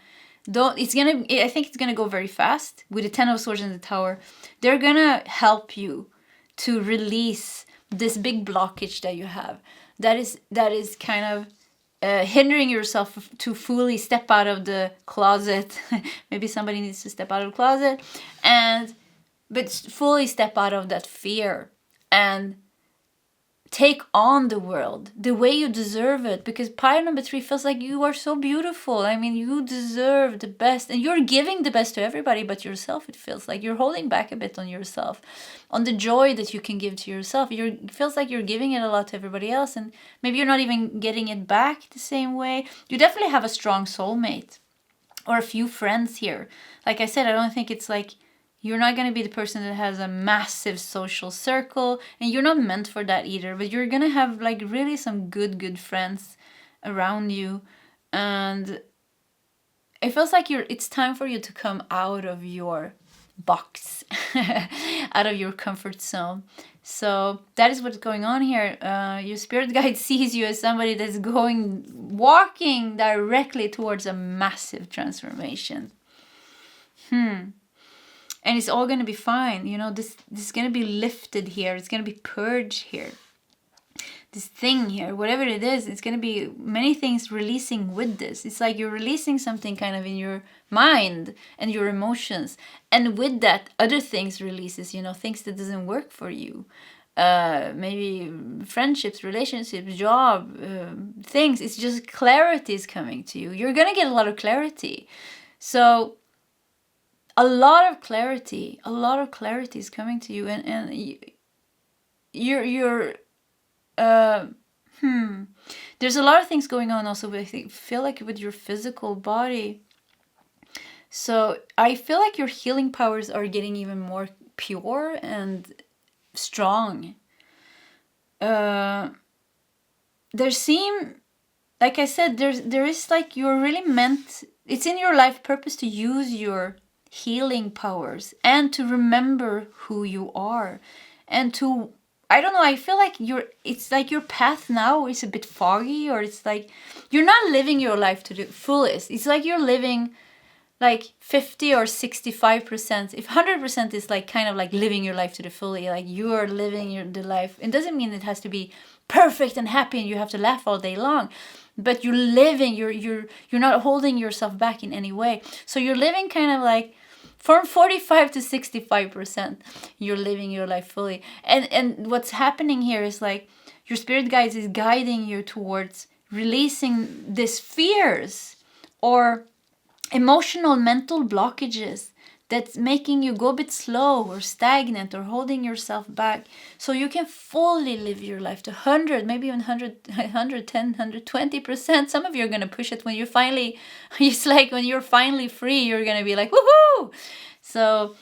think it's gonna go very fast with the 10 of Swords and the Tower. They're gonna help you to release this big blockage that you have. That is kind of hindering yourself to fully step out of the closet. Maybe somebody needs to step out of the closet, but fully step out of that fear and take on the world the way you deserve it, because pile number 3 feels like you are so beautiful. I mean, you deserve the best, and you're giving the best to everybody but yourself. It feels like you're holding back a bit on yourself, on the joy that you can give to yourself. It feels like you're giving it a lot to everybody else, and maybe you're not even getting it back the same way. You definitely have a strong soulmate or a few friends here. Like I said, I don't think it's like, you're not going to be the person that has a massive social circle, and you're not meant for that either, but you're going to have like really some good friends around you. And it feels like it's time for you to come out of your box, out of your comfort zone. So that is what's going on here. Your spirit guide sees you as somebody that's walking directly towards a massive transformation. And it's all going to be fine. You know, this is going to be lifted here. It's going to be purged here. This thing here, whatever it is, it's going to be many things releasing with this. It's like you're releasing something kind of in your mind and your emotions. And with that, other things releases, you know, things that doesn't work for you. Maybe friendships, relationships, job, things. It's just clarity is coming to you. You're going to get a lot of clarity. So a lot of clarity is coming to you. And you're there's a lot of things going on also, but I feel like with your physical body. So I feel like your healing powers are getting even more pure and strong. Like I said, there is like you're really meant, it's in your life purpose to use your healing powers and to remember who you are and to, I don't know, I feel like it's like your path now is a bit foggy, or it's like you're not living your life to the fullest. It's like you're living like 50 or 65%. If 100% is like kind of like living your life to the fully, like you are living the life. It doesn't mean it has to be perfect and happy and you have to laugh all day long, but you're living, you're not holding yourself back in any way. So you're living kind of like from 45 to 65%, you're living your life fully. And what's happening here is like your spirit guides is guiding you towards releasing these fears or emotional mental blockages that's making you go a bit slow or stagnant or holding yourself back, so you can fully live your life to 100, maybe even 110, 120%. Some of you are going to push it when you finally, it's like when you're finally free, you're going to be like, woohoo! So,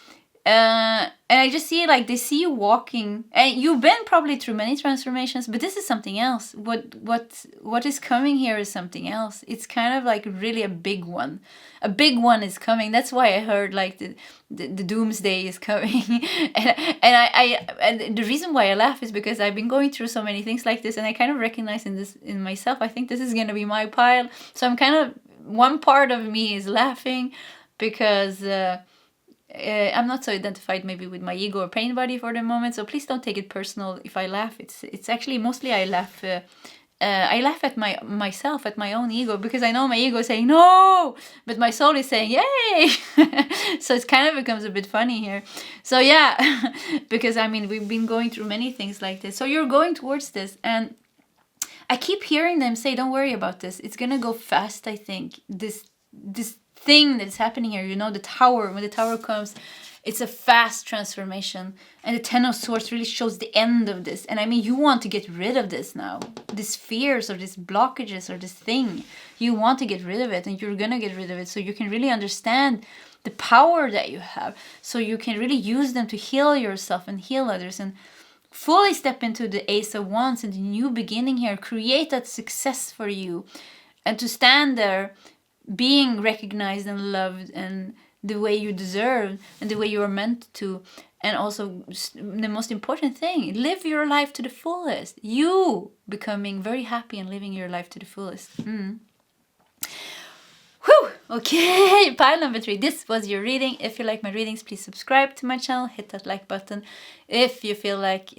and I just see like they see you walking, and you've been probably through many transformations, but this is something else. What is coming here is something else. It's kind of like really a big one. A big one is coming. That's why I heard like the doomsday is coming. and the reason why I laugh is because I've been going through so many things like this, and I kind of recognize in myself. I think this is gonna be my pile. So I'm kind of, one part of me is laughing because I'm not so identified maybe with my ego or pain body for the moment, so please don't take it personal if I laugh. It's actually mostly I laugh at myself, at my own ego, because I know my ego is saying no, but my soul is saying yay. So it kind of becomes a bit funny here. So yeah, because I mean we've been going through many things like this. So you're going towards this, and I keep hearing them say, don't worry about this. It's gonna go fast, I think. This thing that's happening here, you know, the tower, when the tower comes, it's a fast transformation. And the Ten of Swords really shows the end of this. And I mean, you want to get rid of this now. These fears or these blockages or this thing. You want to get rid of it, and you're gonna get rid of it so you can really understand the power that you have. So you can really use them to heal yourself and heal others, and fully step into the Ace of Wands and the new beginning here. Create that success for you, and to stand there being recognized and loved and the way you deserve and the way you are meant to. And also the most important thing, live your life to the fullest. You becoming very happy and living your life to the fullest. Whew! Okay, pile number 3. This was your reading. If you like my readings, please subscribe to my channel. Hit that like button. If you feel like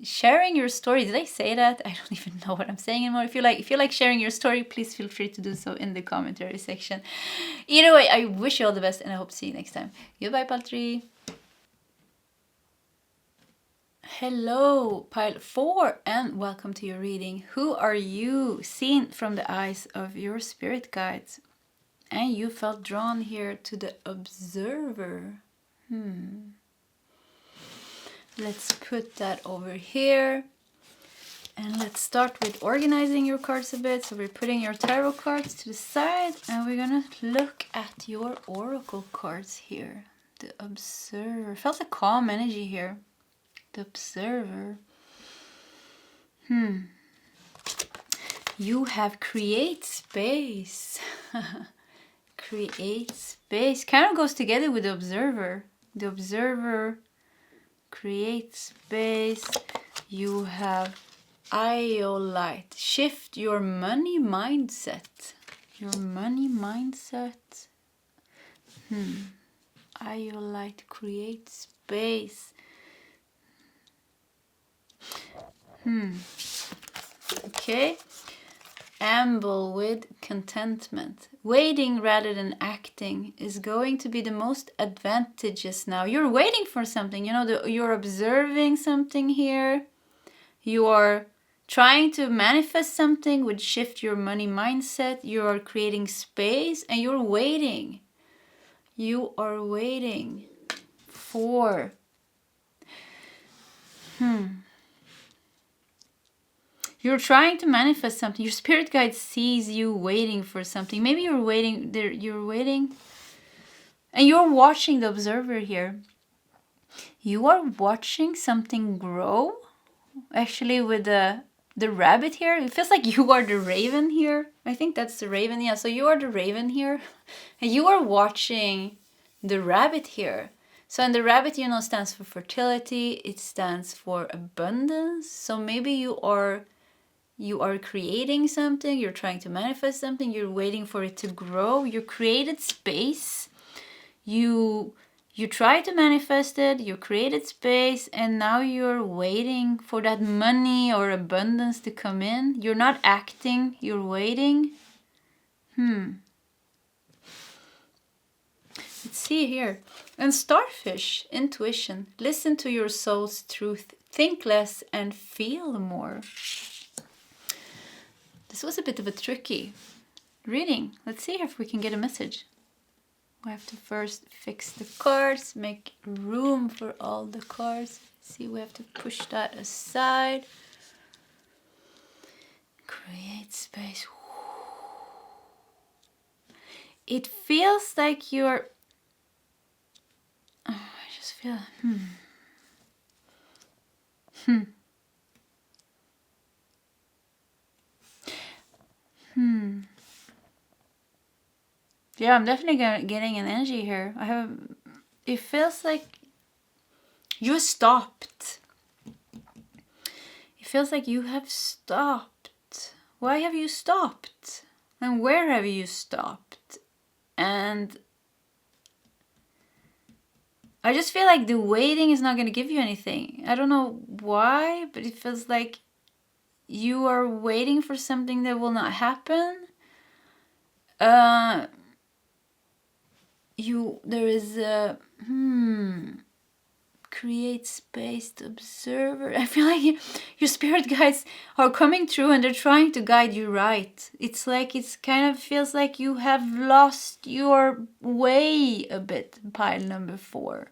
sharing your story, did I say that? I don't even know what I'm saying anymore. If you like sharing your story, please feel free to do so in the commentary section. Either way, I wish you all the best, and I hope to see you next time. Goodbye, pile 3. Hello, pile 4, and welcome to your reading. Who are you, seen from the eyes of your spirit guides? And you felt drawn here to the observer. Let's put that over here. And let's start with organizing your cards a bit. So we're putting your tarot cards to the side, and we're gonna look at your oracle cards here. The observer. Felt a calm energy here. The observer. You have create space. Create space. Kind of goes together with the observer. The observer creates space. You have iolite. Shift your money mindset. Your money mindset. Iolite, create space. Okay. Amble with contentment. Waiting rather than acting is going to be the most advantageous now. You're waiting for something, you know, you're observing something here. You are trying to manifest something, would shift your money mindset. You are creating space and you're waiting. You are waiting for... You're trying to manifest something. Your spirit guide sees you waiting for something. Maybe you're waiting there. You're waiting, and you're watching the observer here. You are watching something grow. Actually, with the rabbit here, it feels like you are the raven here. I think that's the raven. Yeah. So you are the raven here, and you are watching the rabbit here. So, and the rabbit, you know, stands for fertility. It stands for abundance. So maybe you are creating something, you're trying to manifest something, you're waiting for it to grow, you created space, you tried to manifest it, you created space, and now you're waiting for that money or abundance to come in. You're not acting, you're waiting. Let's see here. And starfish, intuition, listen to your soul's truth, think less and feel more. This was a bit of a tricky reading. Let's see if we can get a message. We have to first fix the cards, make room for all the cards. See, we have to push that aside. Create space. It feels like you're... Oh, I just feel... Yeah, I'm definitely getting an energy here. It feels like you stopped. It feels like you have stopped. Why have you stopped? And where have you stopped? And I just feel like the waiting is not going to give you anything. I don't know why, but it feels like you are waiting for something that will not happen. There is a create space to observer. I feel like your spirit guides are coming through and they're trying to guide you right. It's like it's kind of feels like you have lost your way a bit, pile number 4.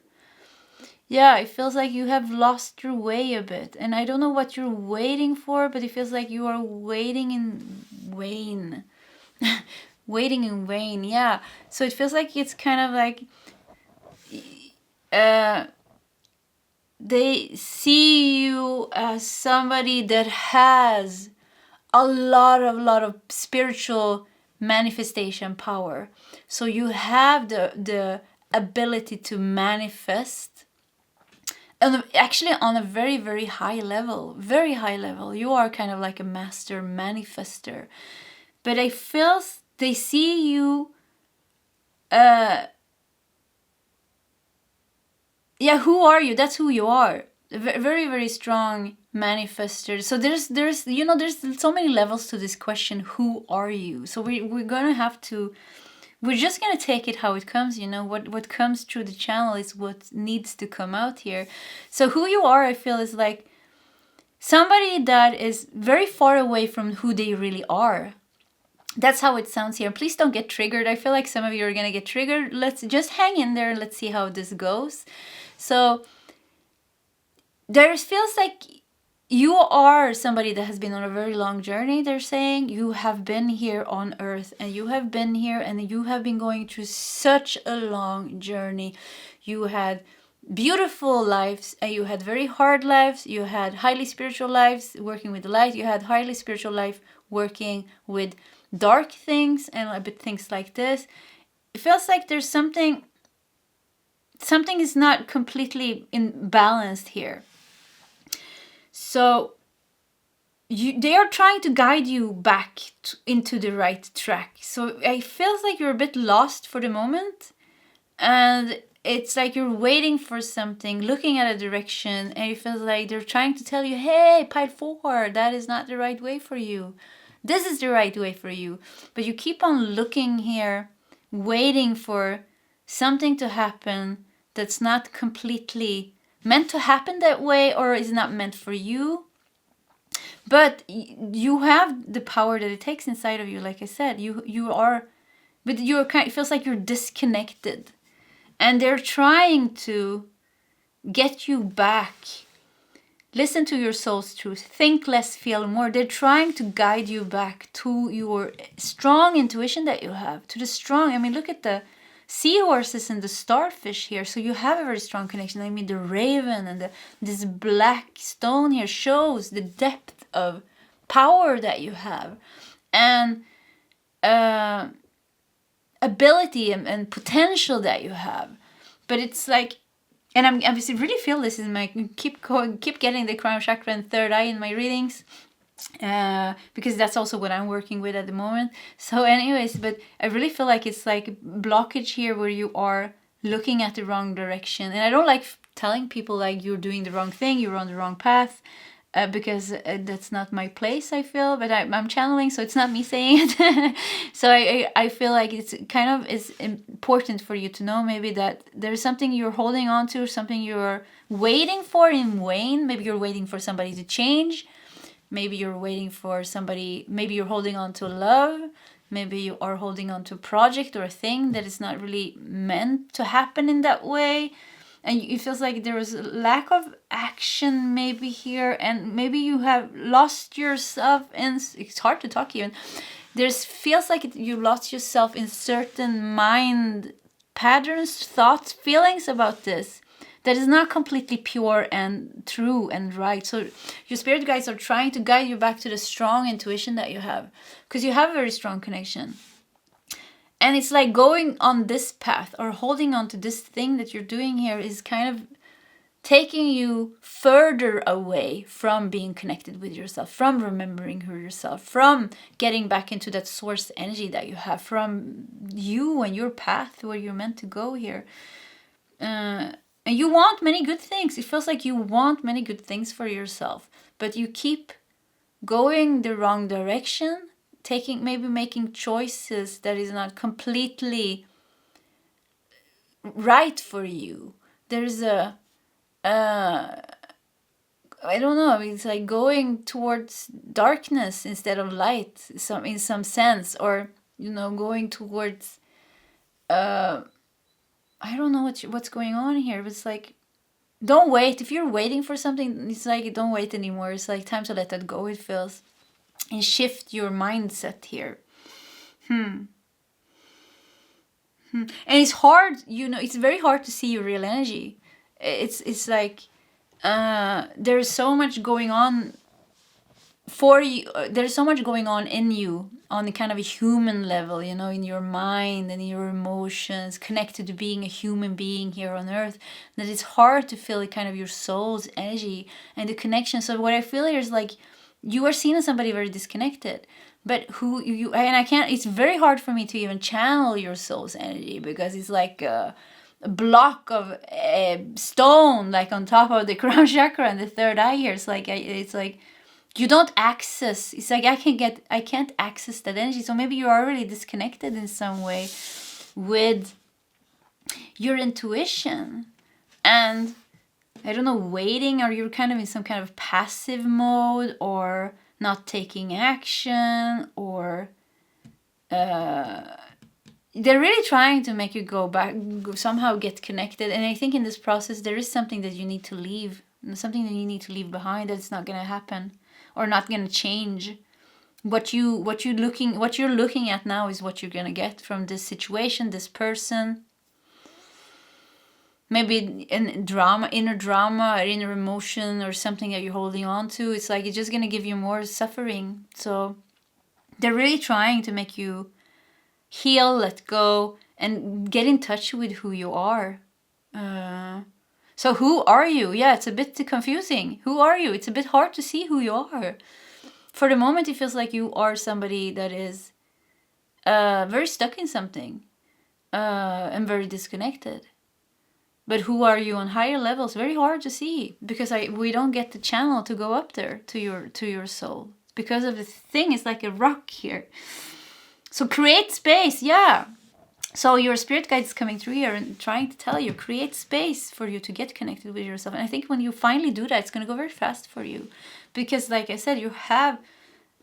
Yeah, it feels like you have lost your way a bit. And I don't know what you're waiting for, but it feels like you are waiting in vain. Waiting in vain, yeah. So it feels like it's kind of like... they see you as somebody that has a lot of spiritual manifestation power. So you have the ability to manifest. And actually on a very, very high level. Very high level. You are kind of like a master manifester. But I feel they see you... yeah, who are you? That's who you are. Very, very strong manifester. So there's so many levels to this question, who are you? So we're gonna have to... We're just going to take it how it comes, you know. What comes through the channel is what needs to come out here. So who you are, I feel, is like somebody that is very far away from who they really are. That's how it sounds here. Please don't get triggered. I feel like some of you are going to get triggered. Let's just hang in there. Let's see how this goes. So there feels like you are somebody that has been on a very long journey, they're saying. You have been here on earth and you have been here and you have been going through such a long journey. You had beautiful lives and you had very hard lives. You had highly spiritual lives working with the light. You had highly spiritual life working with dark things and a bit things like this. it feels like there's something is not completely imbalanced here. So they are trying to guide you back into the right track. So it feels like you're a bit lost for the moment, and it's like you're waiting for something, looking at a direction, and it feels like they're trying to tell you, hey, pile 4, that is not the right way for you. This is the right way for you. But you keep on looking here, waiting for something to happen that's not completely meant to happen that way, or is not meant for you. But you have the power that it takes inside of you. Like I said, you are, but you're kind. It feels like you're disconnected, and they're trying to get you back. Listen to your soul's truth. Think less, feel more. They're trying to guide you back to your strong intuition that you have. To the strong. I mean, look at the seahorses and the starfish here. So you have a very strong connection. I mean, the raven and this black stone here shows the depth of power that you have. And ability and potential that you have. But it's like, and I obviously really feel this in my keep getting the crown chakra and third eye in my readings, because that's also what I'm working with at the moment. So anyways, but I really feel like it's like blockage here where you are looking at the wrong direction. And I don't like telling people like you're doing the wrong thing, you're on the wrong path, because that's not my place, I feel. But I'm channeling, so it's not me saying it. So I feel like it's kind of is important for you to know maybe that there's something you're holding on to, something you're waiting for in vain. Maybe you're waiting for somebody to change. Maybe you're waiting for somebody, maybe you're holding on to love. Maybe you are holding on to a project or a thing that is not really meant to happen in that way. And it feels like there is a lack of action maybe here. And maybe you have lost yourself in, it's hard to talk even. There's feels like you lost yourself in certain mind patterns, thoughts, feelings about this. That is not completely pure and true and right. So your spirit guides are trying to guide you back to the strong intuition that you have. Because you have a very strong connection. And it's like going on this path or holding on to this thing that you're doing here is kind of taking you further away from being connected with yourself, from remembering who yourself, from getting back into that source energy that you have, from you and your path where you're meant to go here. And you want many good things. It feels like you want many good things for yourself, but you keep going the wrong direction, making choices that is not completely right for you. There's I don't know, it's like going towards darkness instead of light, in some sense, or going towards I don't know what's going on here, but it's like, don't wait. If you're waiting for something, it's like, don't wait anymore. It's like time to let that go, it feels. And shift your mindset here. And it's hard, it's very hard to see your real energy. It's like there's so much going on for you. There's so much going on in you on the kind of a human level, in your mind and in your emotions, connected to being a human being here on earth, that it's hard to feel kind of your soul's energy and the connection. So what I feel here is like, you are seen as somebody very disconnected, but who you, and I can't, it's very hard for me to even channel your soul's energy, because it's like a block of stone, like on top of the crown chakra and the third eye here. It's like you don't access, it's like I can't access that energy. So maybe you are really disconnected in some way with your intuition, and I don't know, waiting, or you're kind of in some kind of passive mode, or not taking action, or they're really trying to make you go back, somehow get connected. And I think in this process there is something that you need to leave, something that you need to leave behind, that's not going to happen or not going to change. What you're looking at now is what you're going to get from this situation, this person. Maybe in drama, inner drama, or inner emotion, or something that you're holding on to. It's like it's just going to give you more suffering. So they're really trying to make you heal, let go, and get in touch with who you are. So who are you? Yeah, it's a bit confusing. Who are you? It's a bit hard to see who you are. For the moment, it feels like you are somebody that is very stuck in something and very disconnected. But who are you on higher levels? Very hard to see, because we don't get the channel to go up there to your soul, because of the thing. It's like a rock here. So create space, yeah. So your spirit guide is coming through here and trying to tell you, create space for you to get connected with yourself. And I think when you finally do that, it's going to go very fast for you. Because like I said, you have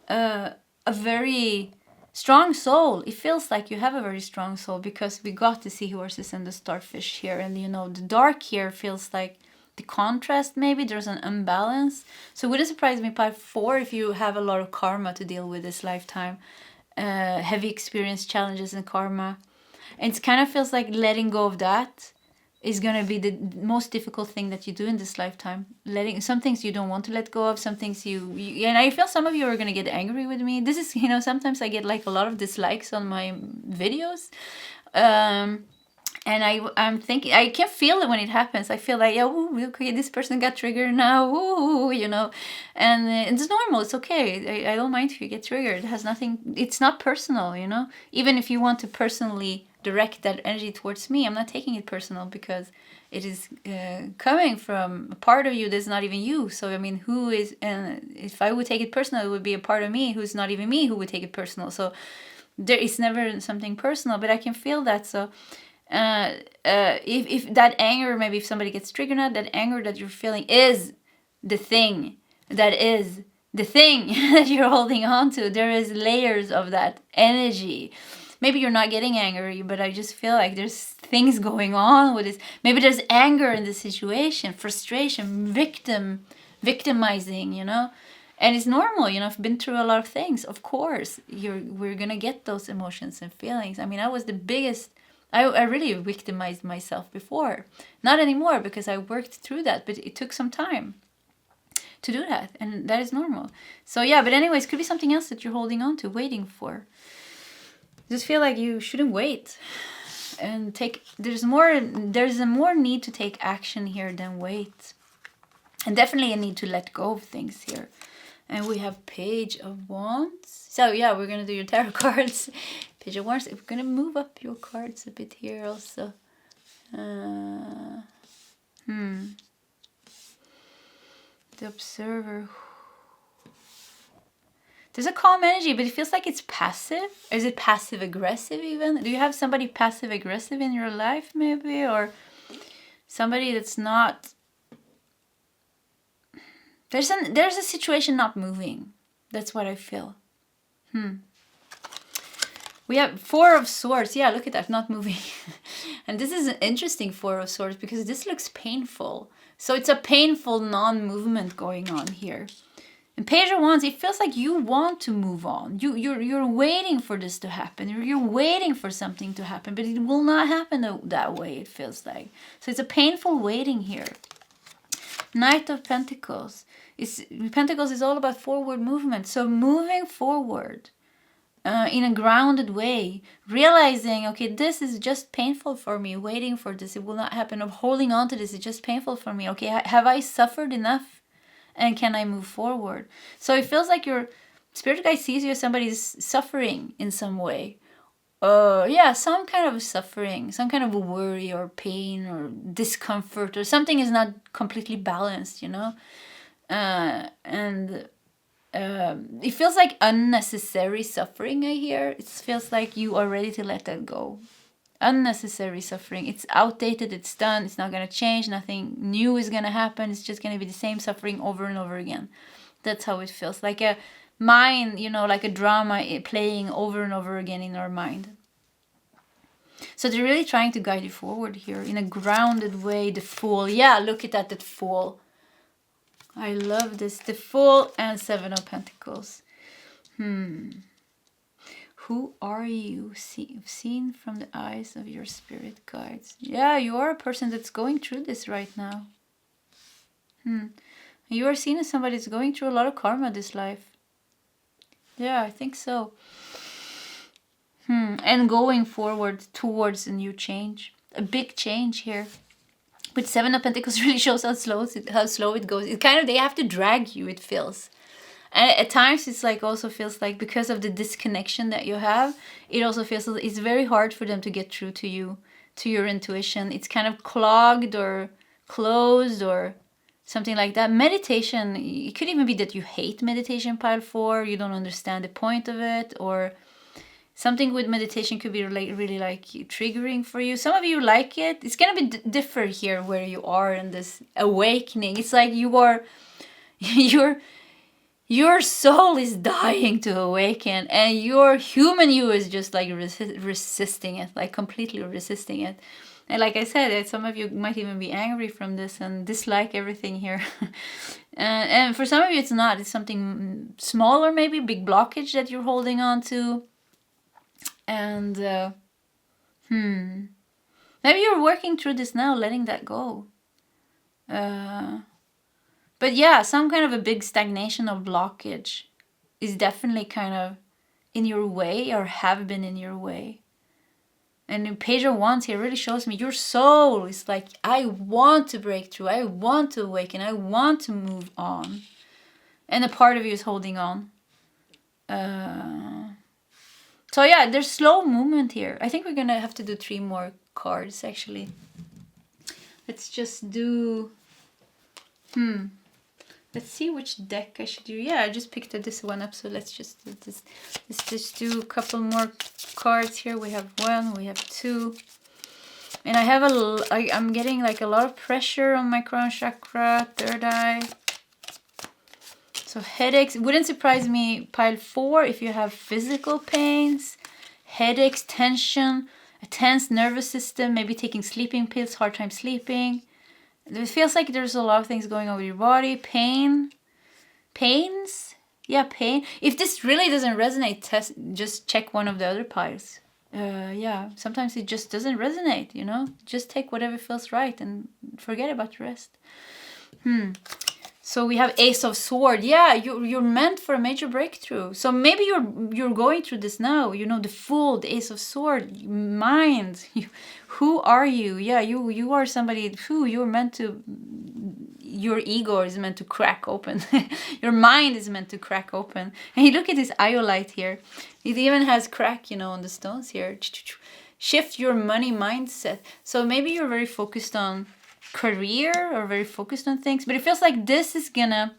a very strong soul. It feels like you have a very strong soul, because we got the seahorses and the starfish here. And you know, the dark here feels like the contrast, maybe there's an imbalance. So it wouldn't surprise me, part 4, if you have a lot of karma to deal with this lifetime. Heavy experience, challenges and karma. And it kind of feels like letting go of that is going to be the most difficult thing that you do in this lifetime. Letting some things you don't want to let go of, some things you and I feel some of you are going to get angry with me. This is, you know, sometimes I get like a lot of dislikes on my videos. And I'm thinking, I can feel it when it happens. I feel like, yeah, ooh, okay, this person got triggered now, ooh, you know. And it's normal, it's okay. I don't mind if you get triggered. It has nothing, it's not personal, you know. Even if you want to personally direct that energy towards me, I'm not taking it personal, because it is coming from a part of you that's not even you. So, I mean, who is, and if I would take it personal, it would be a part of me who's not even me who would take it personal. So there is never something personal, but I can feel that. So if that anger, maybe if somebody gets triggered now, that anger that you're feeling is the thing that you're holding on to. There is layers of that energy. Maybe you're not getting angry, but I just feel like there's things going on with this. Maybe there's anger in the situation, frustration, victimizing, you know. And it's normal, you know, I've been through a lot of things. Of course, we're going to get those emotions and feelings. I mean, I was the biggest, I really victimized myself before. Not anymore, because I worked through that, but it took some time to do that. And that is normal. So yeah, but anyways, could be something else that you're holding on to, waiting for. Just feel like you shouldn't wait and there's a more need to take action here than wait. And definitely a need to let go of things here. And we have Page of Wands. So yeah, we're going to do your tarot cards. Page of Wands. We're going to move up your cards a bit here also. The Observer. There's a calm energy, but it feels like it's passive. Is it passive aggressive even? Do you have somebody passive aggressive in your life maybe? Or somebody that's not... There's a situation not moving. That's what I feel. We have 4 of Swords. Yeah, look at that, not moving. And this is an interesting 4 of Swords, because this looks painful. So it's a painful non-movement going on here. And Page of Wands, it feels like you want to move on. You're waiting for this to happen. You're waiting for something to happen, but it will not happen that way, it feels like. So it's a painful waiting here. Knight of Pentacles. Pentacles is all about forward movement. So moving forward in a grounded way. Realizing, okay, this is just painful for me. Waiting for this, it will not happen. Of holding on to this, it's just painful for me. Okay, have I suffered enough? And can I move forward? So it feels like your spirit guide sees you as somebody's suffering in some way. Yeah, some kind of suffering, some kind of worry or pain or discomfort, or something is not completely balanced, you know? It feels like unnecessary suffering, I hear. It feels like you are ready to let that go. Unnecessary suffering. It's outdated, it's done, it's not going to change, nothing new is going to happen. It's just going to be the same suffering over and over again. That's how it feels. Like a mind, you know, like a drama playing over and over again in our mind. So they're really trying to guide you forward here in a grounded way. The Fool. Yeah, look at that Fool. I love this. The Fool and 7 of Pentacles. Who are you seen from the eyes of your spirit guides? Yeah, you are a person that's going through this right now. You are seen as somebody that's going through a lot of karma this life. Yeah, I think so. And going forward towards a new change. A big change here. But Seven of Pentacles really shows how slow it goes. It kind of, they have to drag you, it feels. And at times it's like also feels like because of the disconnection that you have, it also feels it's very hard for them to get through to you, to your intuition. It's kind of clogged or closed or something like that. Meditation, it could even be that you hate meditation, pile 4, you don't understand the point of it, or something with meditation could be really like triggering for you. Some of you like it. It's gonna be different here where you are in this awakening. It's like you are, your soul is dying to awaken, and your human you is just like resisting it, like completely resisting it. And like I said, some of you might even be angry from this and dislike everything here. And for some of you, it's not. It's something smaller, maybe big blockage that you're holding on to. And maybe you're working through this now, letting that go. But yeah, some kind of a big stagnation or blockage is definitely kind of in your way or have been in your way. And in Page of Wands here really shows me your soul is like, I want to break through, I want to awaken, I want to move on. And a part of you is holding on. So yeah, there's slow movement here. I think we're gonna have to do 3 more cards actually. Let's just do... Let's see which deck I should do. Yeah, I just picked this one up, so let's just do this. Let's just do a couple more cards here. We have 1, we have 2. And I have I'm getting like a lot of pressure on my crown chakra, third eye. So headaches. It wouldn't surprise me, pile 4, if you have physical pains, headaches, tension, a tense nervous system, maybe taking sleeping pills, hard time sleeping. It feels like there's a lot of things going on with your body. Pains? Yeah, pain. If this really doesn't resonate, just check one of the other piles. Yeah, sometimes it just doesn't resonate, you know? Just take whatever feels right and forget about the rest. So we have Ace of Sword. Yeah, you're meant for a major breakthrough. So maybe you're going through this now. You know, the Fool, the Ace of Sword, mind. Who are you? Yeah, you are somebody who you're meant to... Your ego is meant to crack open. Your mind is meant to crack open. And you look at this iolite here. It even has crack, you know, on the stones here. Shift your money mindset. So maybe you're very focused on career or very focused on things, but it feels like this is gonna,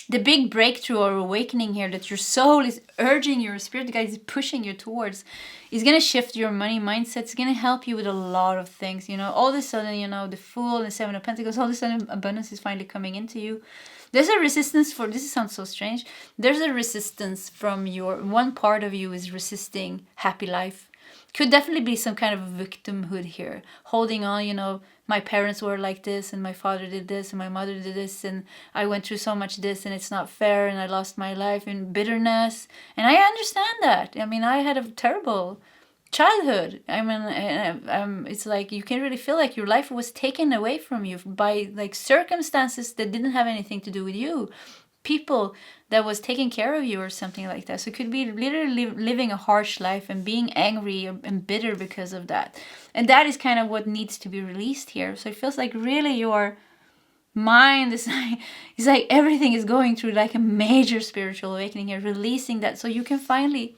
the big breakthrough or awakening here that your soul is urging, your spirit guide is pushing you towards, is gonna shift your money mindset. It's gonna help you with a lot of things, you know. All of a sudden, you know, the Fool and 7 of Pentacles, all of a sudden abundance is finally coming into you. There's a resistance for, this sounds so strange, there's a resistance from your, one part of you is resisting happy life. Could definitely be some kind of victimhood here, holding on, you know, my parents were like this and my father did this and my mother did this and I went through so much this and it's not fair and I lost my life in bitterness. And I understand that. I mean, I had a terrible childhood. I mean, it's like you can really feel like your life was taken away from you by like circumstances that didn't have anything to do with you. People that was taking care of you or something like that. So it could be literally living a harsh life and being angry and bitter because of that. And that is kind of what needs to be released here. So it feels like really your mind is like, it's like everything is going through like a major spiritual awakening here, releasing that so you can finally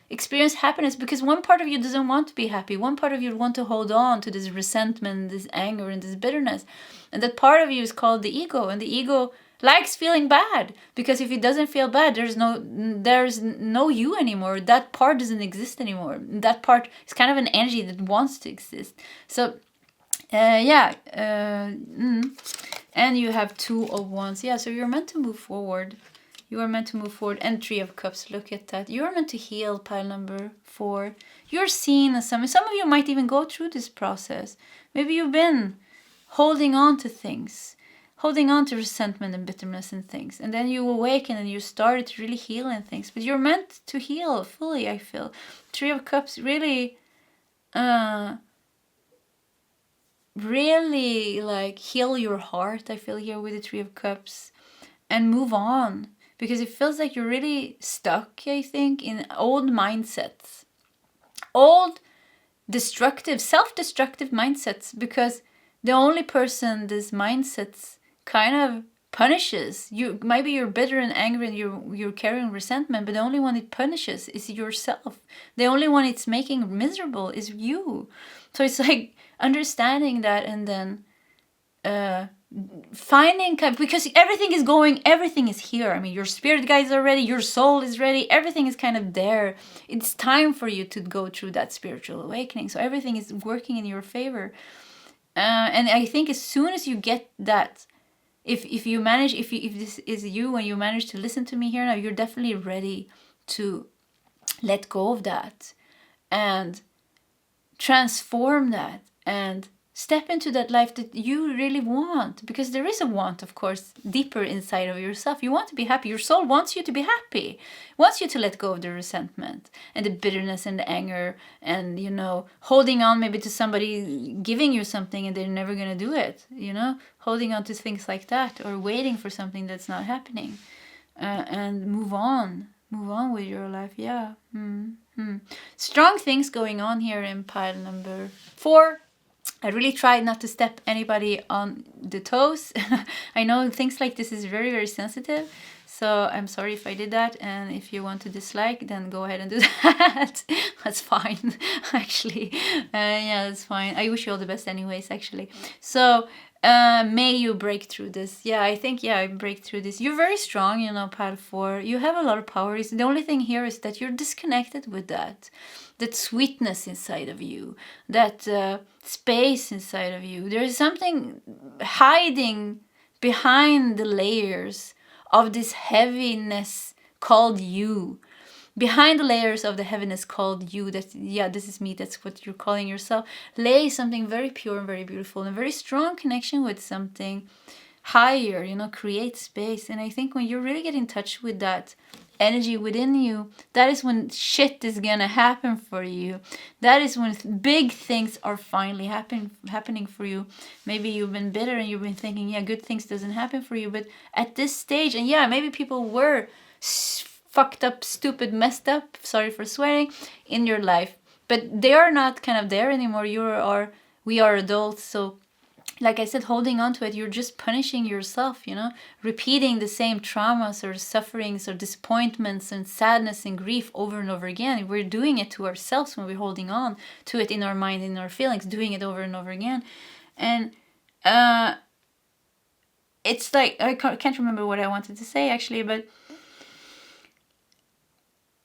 experience happiness, because one part of you doesn't want to be happy. One part of you want to hold on to this resentment, this anger, and this bitterness. And that part of you is called the ego. And the ego likes feeling bad, because if it doesn't feel bad, there's no you anymore. That part doesn't exist anymore. That part is kind of an energy that wants to exist. So and you have 2 of Wands. Yeah, so you're meant to move forward. You are meant to move forward. And 3 of Cups, look at that. You are meant to heal, pile number 4. You're seen as some of you might even go through this process. Maybe you've been holding on to things, holding on to resentment and bitterness and things. And then you awaken and you started really healing things. But you're meant to heal fully, I feel. 3 of Cups really, really like heal your heart, I feel here with the 3 of Cups. And move on. Because it feels like you're really stuck, I think, in old mindsets. old destructive, self-destructive mindsets, because the only person this mindsets kind of punishes you, maybe you're bitter and angry and you're carrying resentment, but the only one it punishes is yourself. The only one it's making miserable is you. So it's like understanding that, and then finding, because everything is here. I mean, your spirit guides are ready, your soul is ready, everything is kind of there. It's time for you to go through that spiritual awakening. So everything is working in your favor. And I think as soon as you get that, if you manage, if this is you and you manage to listen to me here now, you're definitely ready to let go of that and transform that and step into that life that you really want. Because there is a want, of course, deeper inside of yourself. You want to be happy. Your soul wants you to be happy, wants you to let go of the resentment and the bitterness and the anger and, holding on maybe to somebody giving you something and they're never going to do it, holding on to things like that, or waiting for something that's not happening, and move on with your life. Yeah. Strong things going on here in pile number 4. I really tried not to step anybody on the toes. I know things like this is very, very sensitive. So I'm sorry if I did that. And if you want to dislike, then go ahead and do that. That's fine, actually. Yeah, that's fine. I wish you all the best anyways, actually. So may you break through this. Yeah, I think, I break through this. You're very strong, pile 4. You have a lot of power. The only thing here is that you're disconnected with that sweetness inside of you, that space inside of you. There is something hiding behind the layers of this heaviness called you. Behind the layers of the heaviness called you, that, this is me, that's what you're calling yourself, lay something very pure and very beautiful and a very strong connection with something higher, create space. And I think when you really get in touch with that energy within you, that is when shit is gonna happen for you. That is when big things are finally happening for you. Maybe you've been bitter and you've been thinking, good things doesn't happen for you. But at this stage, and maybe people were fucked up, stupid, messed up, sorry for swearing, in your life, but they are not kind of there anymore. We are adults. So like I said, holding on to it, you're just punishing yourself, repeating the same traumas or sufferings or disappointments and sadness and grief over and over again. We're doing it to ourselves when we're holding on to it in our mind, in our feelings, doing it over and over again. And it's like, I can't remember what I wanted to say actually, but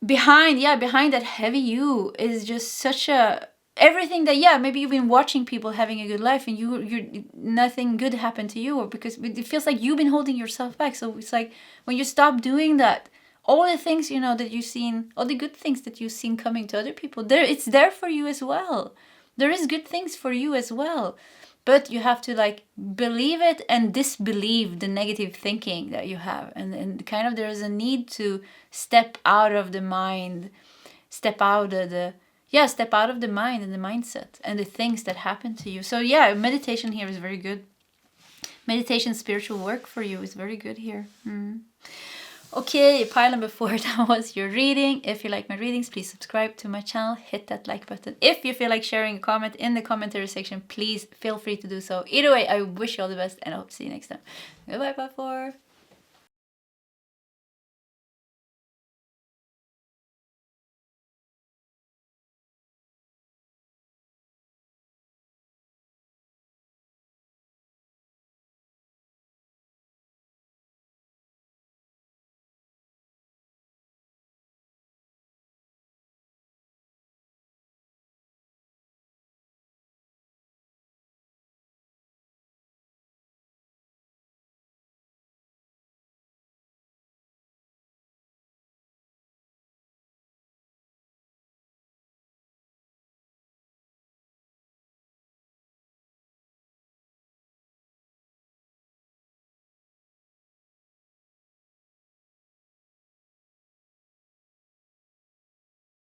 behind that heavy you is just such a everything that maybe you've been watching people having a good life and you're nothing good happened to you, or because it feels like you've been holding yourself back. So it's like when you stop doing that, all the things that you've seen, all the good things that you've seen coming to other people, it's there for you as well. There is good things for you as well, but you have to believe it and disbelieve the negative thinking that you have, and kind of there's a need to step out of the mind, step out of the mind and the mindset and the things that happen to you. So meditation here is very good. Meditation, spiritual work for you is very good here. Okay, pile number 4, that was your reading. If you like my readings, please subscribe to my channel. Hit that like button. If you feel like sharing a comment in the commentary section, please feel free to do so. Either way, I wish you all the best and I hope to see you next time. Goodbye, pile 4.